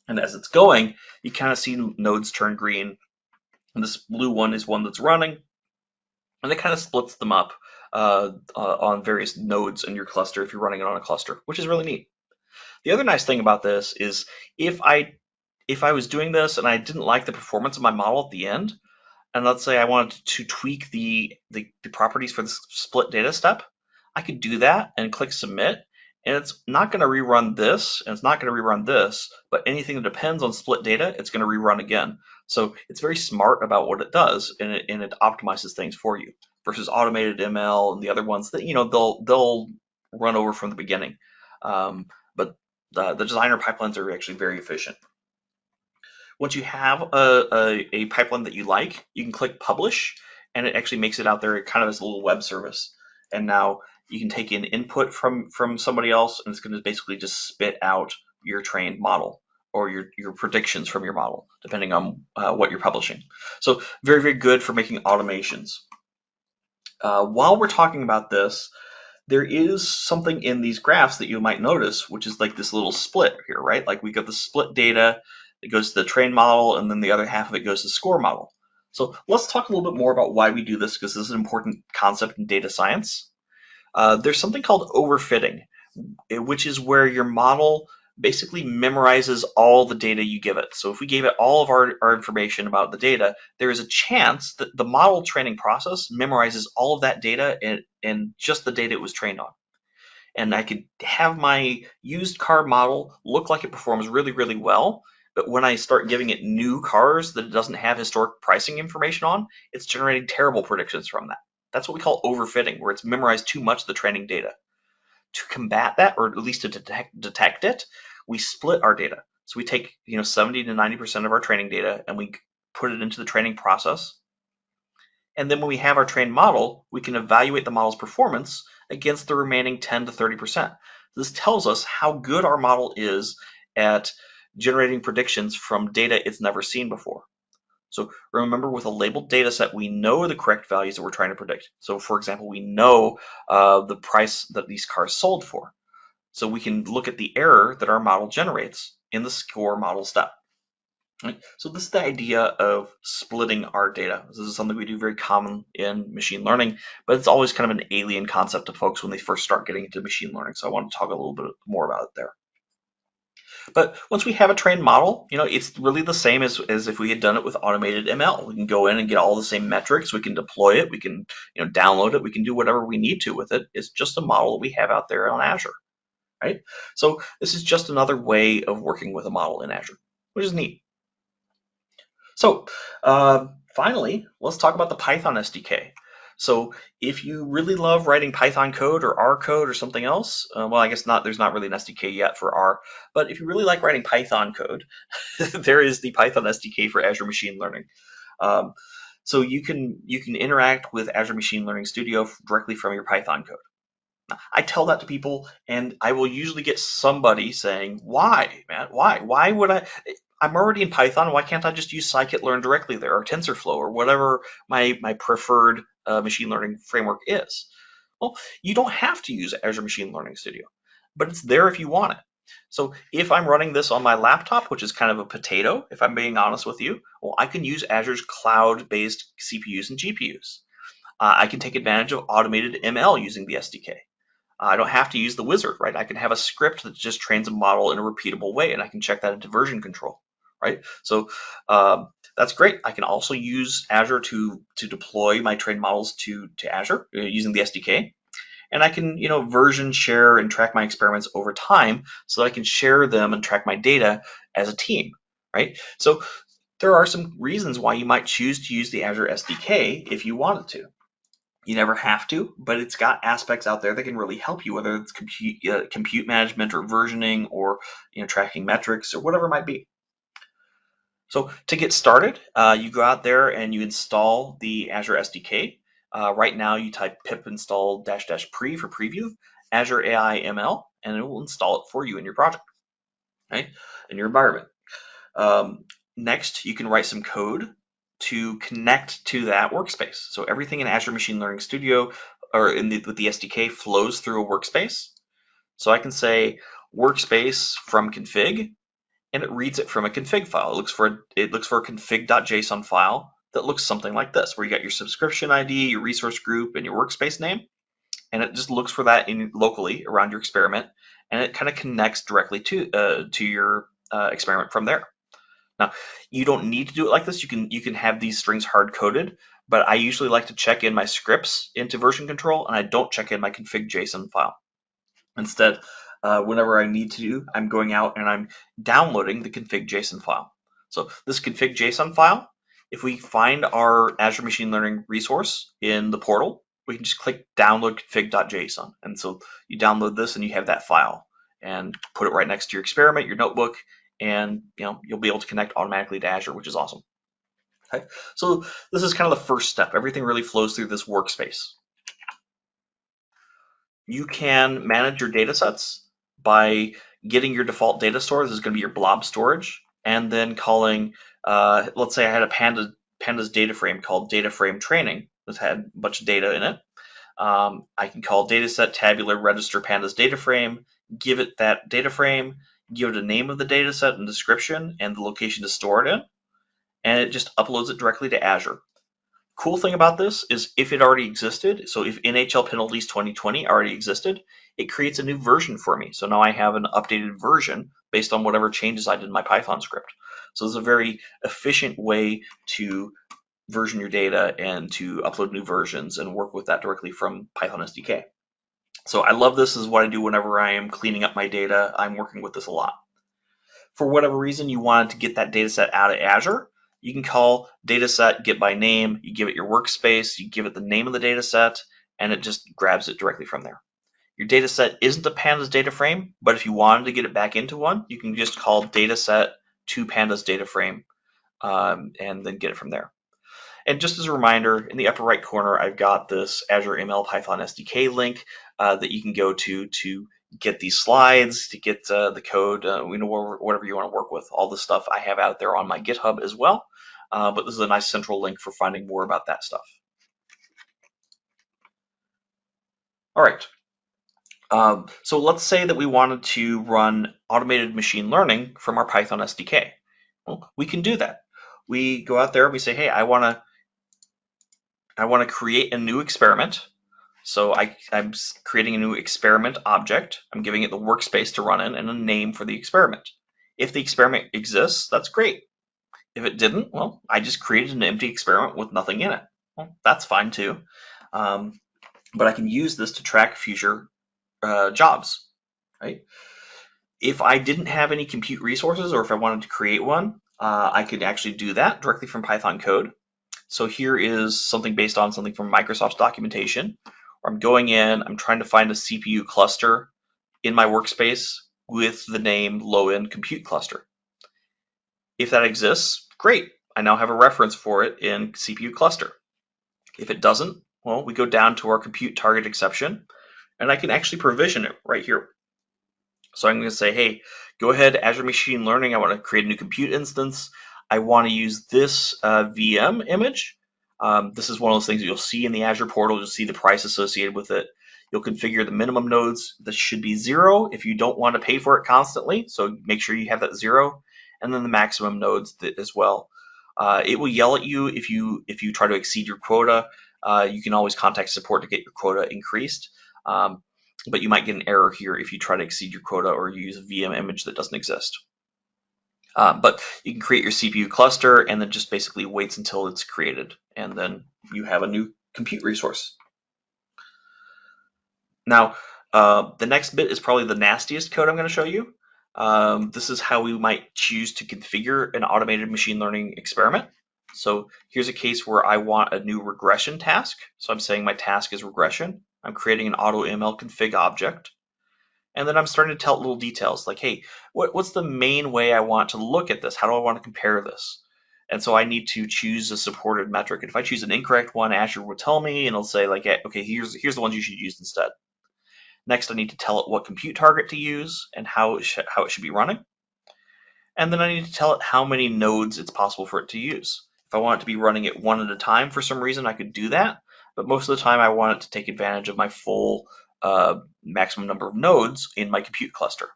And as it's going, you kind of see nodes turn green. And this blue one is one that's running. And it kind of splits them up on various nodes in your cluster if you're running it on a cluster, which is really neat. The other nice thing about this is if I was doing this and I didn't like the performance of my model at the end, and let's say I wanted to tweak the properties for the split data step, I could do that and click submit, and it's not going to rerun this, and it's not going to rerun this, but anything that depends on split data, it's going to rerun again. So it's very smart about what it does, and it optimizes things for you versus automated ML and the other ones that they'll run over from the beginning. But the designer pipelines are actually very efficient. Once you have a pipeline that you like, you can click publish, and it actually makes it out there kind of as a little web service. And now you can take in input from somebody else, and it's going to basically just spit out your trained model or your predictions from your model, depending on what you're publishing. So very, very good for making automations. While we're talking about this, there is something in these graphs that you might notice, which is like this little split here, right? Like we got the split data, it goes to the trained model, and then the other half of it goes to the score model. So let's talk a little bit more about why we do this, because this is an important concept in data science. There's something called overfitting, which is where your model basically memorizes all the data you give it. So if we gave it all of our information about the data, there is a chance that the model training process memorizes all of that data and just the data it was trained on. And I could have my used car model look like it performs really, really well, but when I start giving it new cars that it doesn't have historic pricing information on, it's generating terrible predictions from that. That's what we call overfitting, where it's memorized too much of the training data. To combat that, or at least to detect it, we split our data. So we take 70 to 90% of our training data and we put it into the training process. And then when we have our trained model, we can evaluate the model's performance against the remaining 10 to 30%. This tells us how good our model is at generating predictions from data it's never seen before. So remember, with a labeled data set, we know the correct values that we're trying to predict. So for example, we know the price that these cars sold for. So we can look at the error that our model generates in the score model step. Right? So this is the idea of splitting our data. This is something we do very common in machine learning, but it's always kind of an alien concept to folks when they first start getting into machine learning. So I want to talk a little bit more about it there. But once we have a trained model, it's really the same as if we had done it with automated ML. We can go in and get all the same metrics. We can deploy it. We can download it. We can do whatever we need to with it. It's just a model that we have out there on Azure, right? So this is just another way of working with a model in Azure, which is neat. So finally, let's talk about the Python SDK. So if you really love writing Python code or R code or something else, well, I guess not. There's not really an SDK yet for R, but if you really like writing Python code, there is the Python SDK for Azure Machine Learning. So you can interact with Azure Machine Learning Studio directly from your Python code. I tell that to people, and I will usually get somebody saying, "Why, Matt? Why? Why would I? I'm already in Python. Why can't I just use scikit-learn directly there, or TensorFlow, or whatever my preferred machine learning framework is?" Well, you don't have to use Azure Machine Learning Studio, but it's there if you want it. So if I'm running this on my laptop, which is kind of a potato, if I'm being honest with you, well, I can use Azure's cloud-based CPUs and GPUs. I can take advantage of automated ML using the SDK. I don't have to use the wizard, right? I can have a script that just trains a model in a repeatable way, and I can check that into version control, right? So that's great. I can also use Azure to deploy my trained models to Azure using the SDK. And I can, version share and track my experiments over time so that I can share them and track my data as a team, right? So there are some reasons why you might choose to use the Azure SDK if you wanted to. You never have to, but it's got aspects out there that can really help you, whether it's compute management or versioning or tracking metrics or whatever it might be. So to get started, you go out there and you install the Azure SDK. Right now, you type pip install --pre for preview, Azure AI ML, and it will install it for you in your project, right? In your environment. Next, you can write some code to connect to that workspace. So everything in Azure Machine Learning Studio or with the SDK flows through a workspace. So I can say workspace from config, and it reads it from a config file. It looks for a config.json file that looks something like this, where you got your subscription ID, your resource group, and your workspace name. And it just looks for that locally around your experiment, and it kind of connects directly to your experiment from there. Now, you don't need to do it like this. You can have these strings hard coded, but I usually like to check in my scripts into version control, and I don't check in my config.json file. Instead, whenever I need to, I'm going out and I'm downloading the config.json file. So this config.json file, if we find our Azure Machine Learning resource in the portal, we can just click download config.json. And so you download this and you have that file and put it right next to your experiment, your notebook, and you'll be able to connect automatically to Azure, which is awesome. Okay, so this is kind of the first step. Everything really flows through this workspace. You can manage your data sets by getting your default data store. This is going to be your blob storage, and then calling, let's say I had a pandas data frame called data frame training. This had a bunch of data in it. I can call dataset tabular register pandas data frame, give it that data frame, give it a name of the dataset and description and the location to store it in, and it just uploads it directly to Azure. Cool thing about this is if it already existed, so if NHL Penalties 2020 already existed, it creates a new version for me. So now I have an updated version based on whatever changes I did in my Python script. So this is a very efficient way to version your data and to upload new versions and work with that directly from Python SDK. So I love this. This is what I do whenever I am cleaning up my data. I'm working with this a lot. For whatever reason you wanted to get that data set out of Azure, you can call dataset get by name, you give it your workspace, you give it the name of the dataset, and it just grabs it directly from there. Your dataset isn't a pandas data frame, but if you wanted to get it back into one, you can just call dataset to pandas data frame and then get it from there. And just as a reminder, in the upper right corner, I've got this Azure ML Python SDK link that you can go to get these slides, to get the code, whatever you want to work with. All the stuff I have out there on my GitHub as well. But this is a nice central link for finding more about that stuff. All right. So let's say that we wanted to run automated machine learning from our Python SDK. Well, we can do that. We go out there and we say, hey, I want to create a new experiment. So I'm creating a new experiment object. I'm giving it the workspace to run in and a name for the experiment. If the experiment exists, that's great. If it didn't, well, I just created an empty experiment with nothing in it. Well, that's fine too. But I can use this to track future jobs, right? If I didn't have any compute resources or if I wanted to create one, I could actually do that directly from Python code. So here is something based on something from Microsoft's documentation. I'm going in, I'm trying to find a CPU cluster in my workspace with the name low-end compute cluster. If that exists, great. I now have a reference for it in CPU cluster. If it doesn't, well, we go down to our compute target exception, and I can actually provision it right here. So I'm going to say, hey, go ahead, Azure Machine Learning. I want to create a new compute instance. I want to use this VM image. This is one of those things that you'll see in the Azure portal. You'll see the price associated with it. You'll configure the minimum nodes. This should be 0 if you don't want to pay for it constantly. So make sure you have that 0, and then the maximum nodes as well. It will yell at you if you try to exceed your quota. You can always contact support to get your quota increased. But you might get an error here if you try to exceed your quota or you use a VM image that doesn't exist. But you can create your CPU cluster and then just basically waits until it's created, and then you have a new compute resource. Now, the next bit is probably the nastiest code I'm going to show you. This is how we might choose to configure an automated machine learning experiment. So here's a case where I want a new regression task. So I'm saying my task is regression. I'm creating an AutoML config object. And then I'm starting to tell it little details like, hey, what's the main way I want to look at this? How do I want to compare this? And so I need to choose a supported metric. And if I choose an incorrect one, Azure will tell me, and it'll say like, okay, here's the ones you should use instead. Next, I need to tell it what compute target to use and how it should be running. And then I need to tell it how many nodes it's possible for it to use. If I want it to be running it one at a time for some reason, I could do that. But most of the time, I want it to take advantage of my full maximum number of nodes in my compute cluster.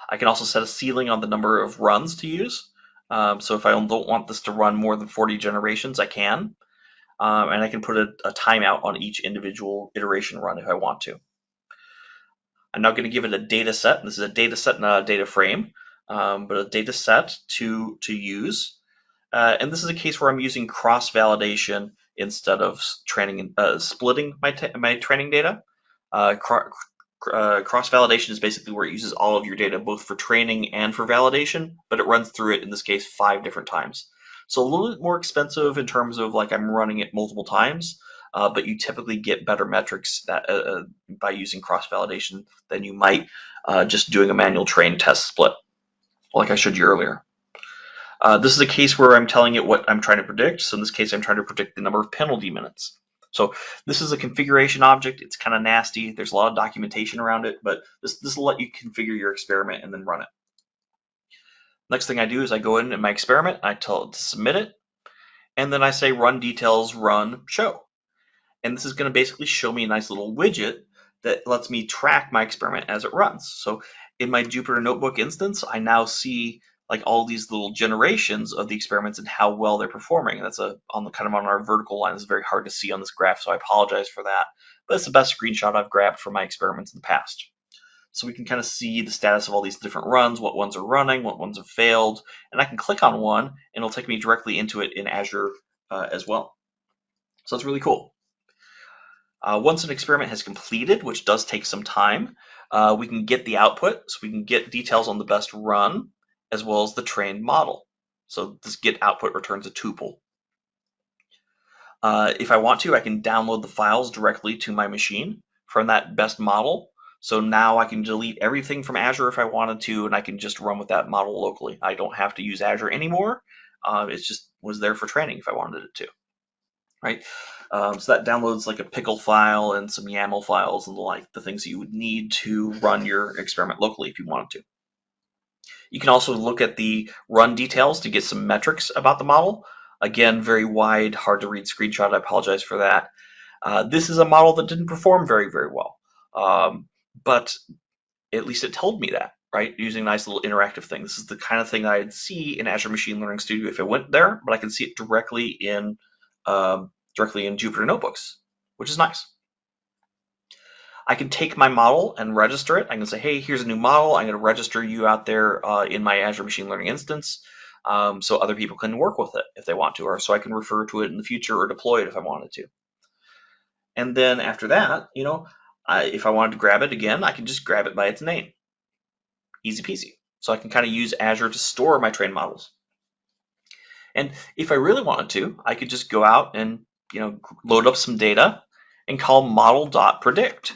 I can also set a ceiling on the number of runs to use. So if I don't want this to run more than 40 generations, I can. And I can put a timeout on each individual iteration run if I want to. I'm now going to give it a data set. This is a data set, not a data frame, but a data set to use. And this is a case where I'm using cross-validation instead of splitting my training data. Cross-validation is basically where it uses all of your data, both for training and for validation, but it runs through it, in this case, 5 different times. So a little bit more expensive in terms of like I'm running it multiple times, but you typically get better metrics by using cross-validation than you might just doing a manual train test split, like I showed you earlier. This is a case where I'm telling it what I'm trying to predict. So in this case, I'm trying to predict the number of penalty minutes. So this is a configuration object. It's kind of nasty. There's a lot of documentation around it, but this will let you configure your experiment and then run it. Next thing I do is I go in my experiment, I tell it to submit it, and then I say run details, run show. And this is going to basically show me a nice little widget that lets me track my experiment as it runs. So in my Jupyter Notebook instance, I now see like all these little generations of the experiments and how well they're performing. That's on our vertical line. It's very hard to see on this graph, so I apologize for that. But it's the best screenshot I've grabbed from my experiments in the past. So we can kind of see the status of all these different runs, what ones are running, what ones have failed, and I can click on one and it'll take me directly into it in Azure as well. So that's really cool. Once an experiment has completed, which does take some time, we can get the output, so we can get details on the best run, as well as the trained model. So this get output returns a tuple. If I want to, I can download the files directly to my machine from that best model. So now I can delete everything from Azure if I wanted to, and I can just run with that model locally. I don't have to use Azure anymore. It just was there for training if I wanted it to. Right? So that downloads like a pickle file and some YAML files and the things that you would need to run your experiment locally if you wanted to. You can also look at the run details to get some metrics about the model. Again, very wide, hard to read screenshot. I apologize for that. This is a model that didn't perform very, very well, but at least it told me that, right? Using a nice little interactive thing. This is the kind of thing I'd see in Azure Machine Learning Studio if I went there, but I can see it directly in Jupyter Notebooks, which is nice. I can take my model and register it. I can say, hey, here's a new model. I'm going to register you out there in my Azure Machine Learning instance so other people can work with it if they want to, or so I can refer to it in the future or deploy it if I wanted to. And then after that, if I wanted to grab it again, I can just grab it by its name. Easy peasy. So I can kind of use Azure to store my trained models. And if I really wanted to, I could just go out and load up some data and call model.predict.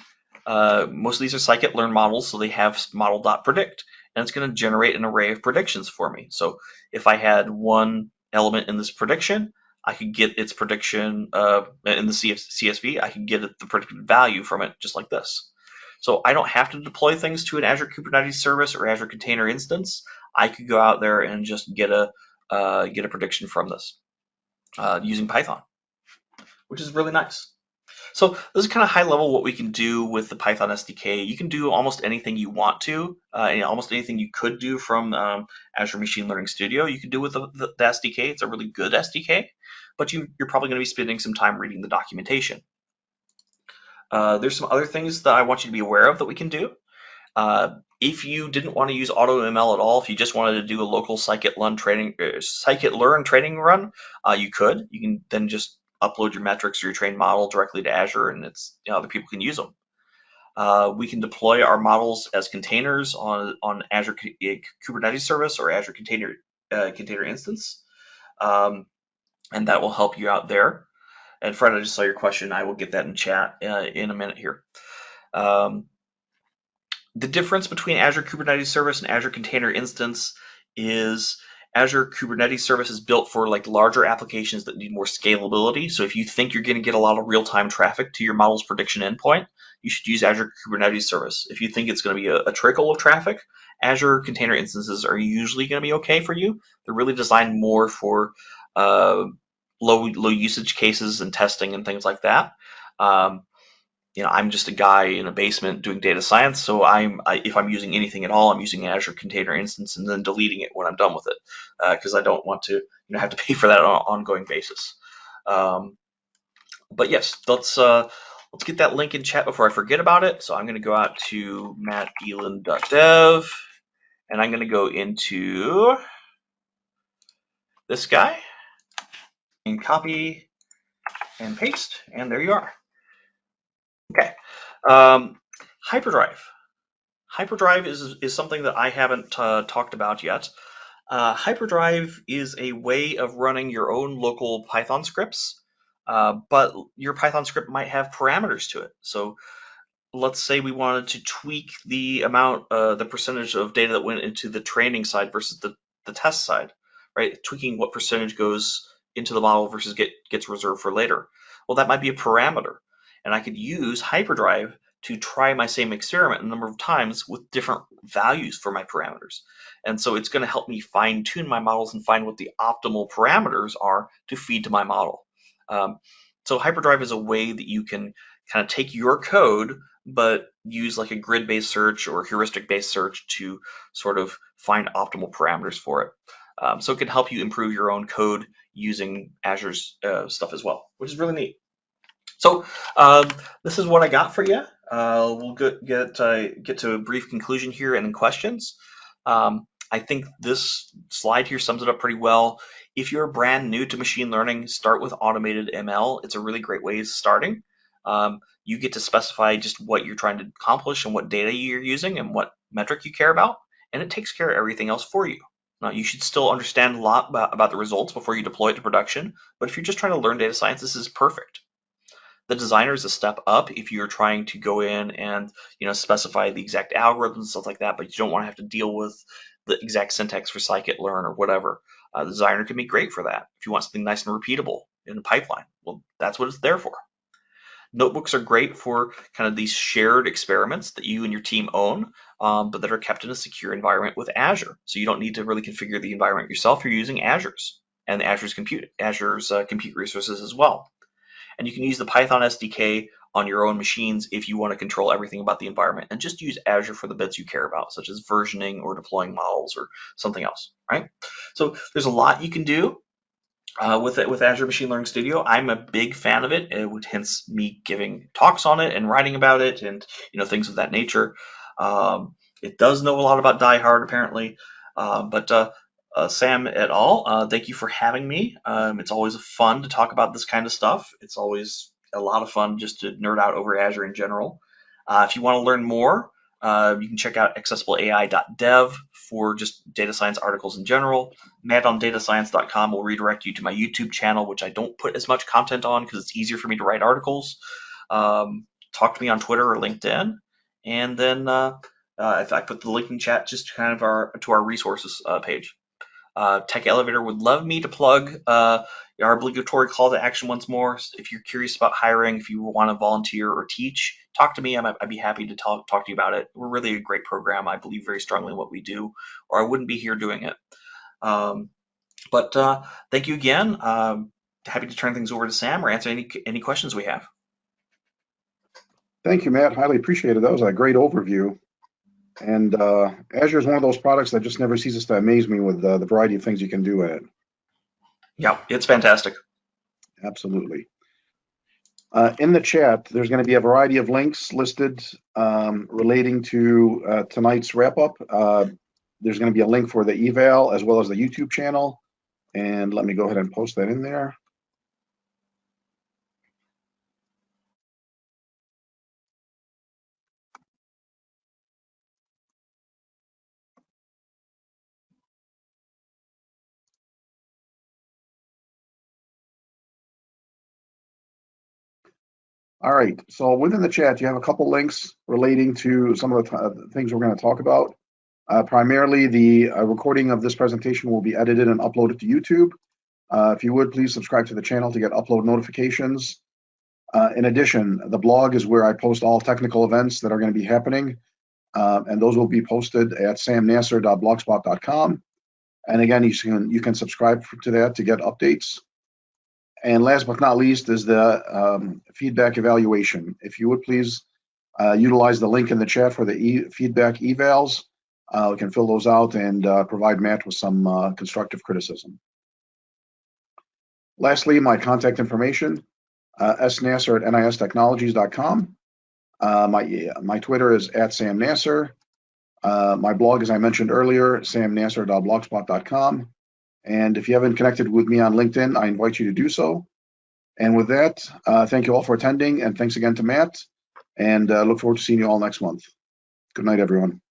Most of these are scikit-learn models, so they have model.predict, and it's going to generate an array of predictions for me. So if I had one element in this prediction, I could get its prediction in the CSV. I can get the predicted value from it just like this. So I don't have to deploy things to an Azure Kubernetes service or Azure Container Instance. I could go out there and just get a prediction from this using Python, which is really nice. So this is kind of high level what we can do with the Python SDK. You can do almost anything you want to, almost anything you could do from Azure Machine Learning Studio. You can do with the SDK. It's a really good SDK, but you're probably going to be spending some time reading the documentation. There's some other things that I want you to be aware of that we can do. If you didn't want to use AutoML at all, if you just wanted to do a local scikit-learn training run, you could. You can then just upload your metrics or your trained model directly to Azure, and other people can use them. We can deploy our models as containers on Azure Kubernetes service or Azure Container Instance, and that will help you out there. And Fred, I just saw your question. I will get that in chat in a minute here. The difference between Azure Kubernetes Service and Azure Container Instance is Azure Kubernetes Service is built for larger applications that need more scalability. So if you think you're going to get a lot of real-time traffic to your model's prediction endpoint, you should use Azure Kubernetes Service. If you think it's going to be a trickle of traffic, Azure Container Instances are usually going to be okay for you. They're really designed more for low usage cases and testing and things like that. I'm just a guy in a basement doing data science, so if I'm using anything at all, I'm using an Azure Container Instance and then deleting it when I'm done with it, because I don't want to have to pay for that on an ongoing basis. But yes, let's Let's get that link in chat before I forget about it. So I'm going to go out to matteland.dev, and I'm going to go into this guy and copy and paste, and there you are. Okay. Hyperdrive. Hyperdrive is something that I haven't talked about yet. Hyperdrive is a way of running your own local Python scripts, but your Python script might have parameters to it. So let's say we wanted to tweak the amount, the percentage of data that went into the training side versus the test side, right? Tweaking what percentage goes into the model versus gets reserved for later. Well, that might be a parameter, and I could use Hyperdrive to try my same experiment a number of times with different values for my parameters. And so it's going to help me fine tune my models and find what the optimal parameters are to feed to my model. So Hyperdrive is a way that you can kind of take your code, but use like a grid-based search or heuristic-based search to sort of find optimal parameters for it. So it can help you improve your own code using Azure's stuff as well, which is really neat. So this is what I got for you. We'll get to a brief conclusion here and then questions. I think this slide here sums it up pretty well. If you're brand new to machine learning, start with automated ML. It's a really great way of starting. You get to specify just what you're trying to accomplish and what data you're using and what metric you care about, and it takes care of everything else for you. Now, you should still understand a lot about the results before you deploy it to production, but if you're just trying to learn data science, this is perfect. The designer is a step up if you're trying to go in and specify the exact algorithms and stuff like that, but you don't want to have to deal with the exact syntax for scikit-learn or whatever. The designer can be great for that. If you want something nice and repeatable in the pipeline, well, that's what it's there for. Notebooks are great for kind of these shared experiments that you and your team own, but that are kept in a secure environment with Azure. So you don't need to really configure the environment yourself. You're using Azure's and Azure's compute resources as well. And you can use the Python SDK on your own machines if you want to control everything about the environment, and just use Azure for the bits you care about, such as versioning or deploying models or something else, right? So there's a lot you can do with Azure Machine Learning Studio. I'm a big fan of it, hence me giving talks on it and writing about it and things of that nature. It does know a lot about Die Hard apparently, but Sam et al., thank you for having me. It's always fun to talk about this kind of stuff. It's always a lot of fun just to nerd out over Azure in general. If you want to learn more, you can check out accessibleai.dev for just data science articles in general. MattOnDataScience.com will redirect you to my YouTube channel, which I don't put as much content on because it's easier for me to write articles. Talk to me on Twitter or LinkedIn. And then if I put the link in chat just kind of to our resources page. Tech Elevator would love me to plug our obligatory call to action once more. If you're curious about hiring, if you want to volunteer or teach, talk to me. I'd be happy to talk to you about it. We're really a great program. I believe very strongly in what we do, or I wouldn't be here doing it. But thank you again. Happy to turn things over to Sam or answer any questions we have. Thank you, Matt. Highly appreciated. That was a great overview. And Azure is one of those products that just never ceases to amaze me with the variety of things you can do in it. Yeah, it's fantastic. Absolutely. In the chat, there's going to be a variety of links listed relating to tonight's wrap-up. There's going to be a link for the eval as well as the YouTube channel. And let me go ahead and post that in there. All right, so within the chat, you have a couple links relating to some of the things we're going to talk about. Primarily, the recording of this presentation will be edited and uploaded to YouTube. If you would, please subscribe to the channel to get upload notifications. In addition, the blog is where I post all technical events that are going to be happening, and those will be posted at samnasser.blogspot.com. And again, you can subscribe to that to get updates. And last but not least is the feedback evaluation. If you would please utilize the link in the chat for the feedback evals. We can fill those out and provide Matt with some constructive criticism. Lastly, my contact information. snasser@nistechnologies.com. My Twitter is @SamNasser. My blog, as I mentioned earlier, samnasser.blogspot.com. And if you haven't connected with me on LinkedIn, I invite you to do so. And with that, thank you all for attending, and thanks again to Matt, and look forward to seeing you all next month. Good night, everyone.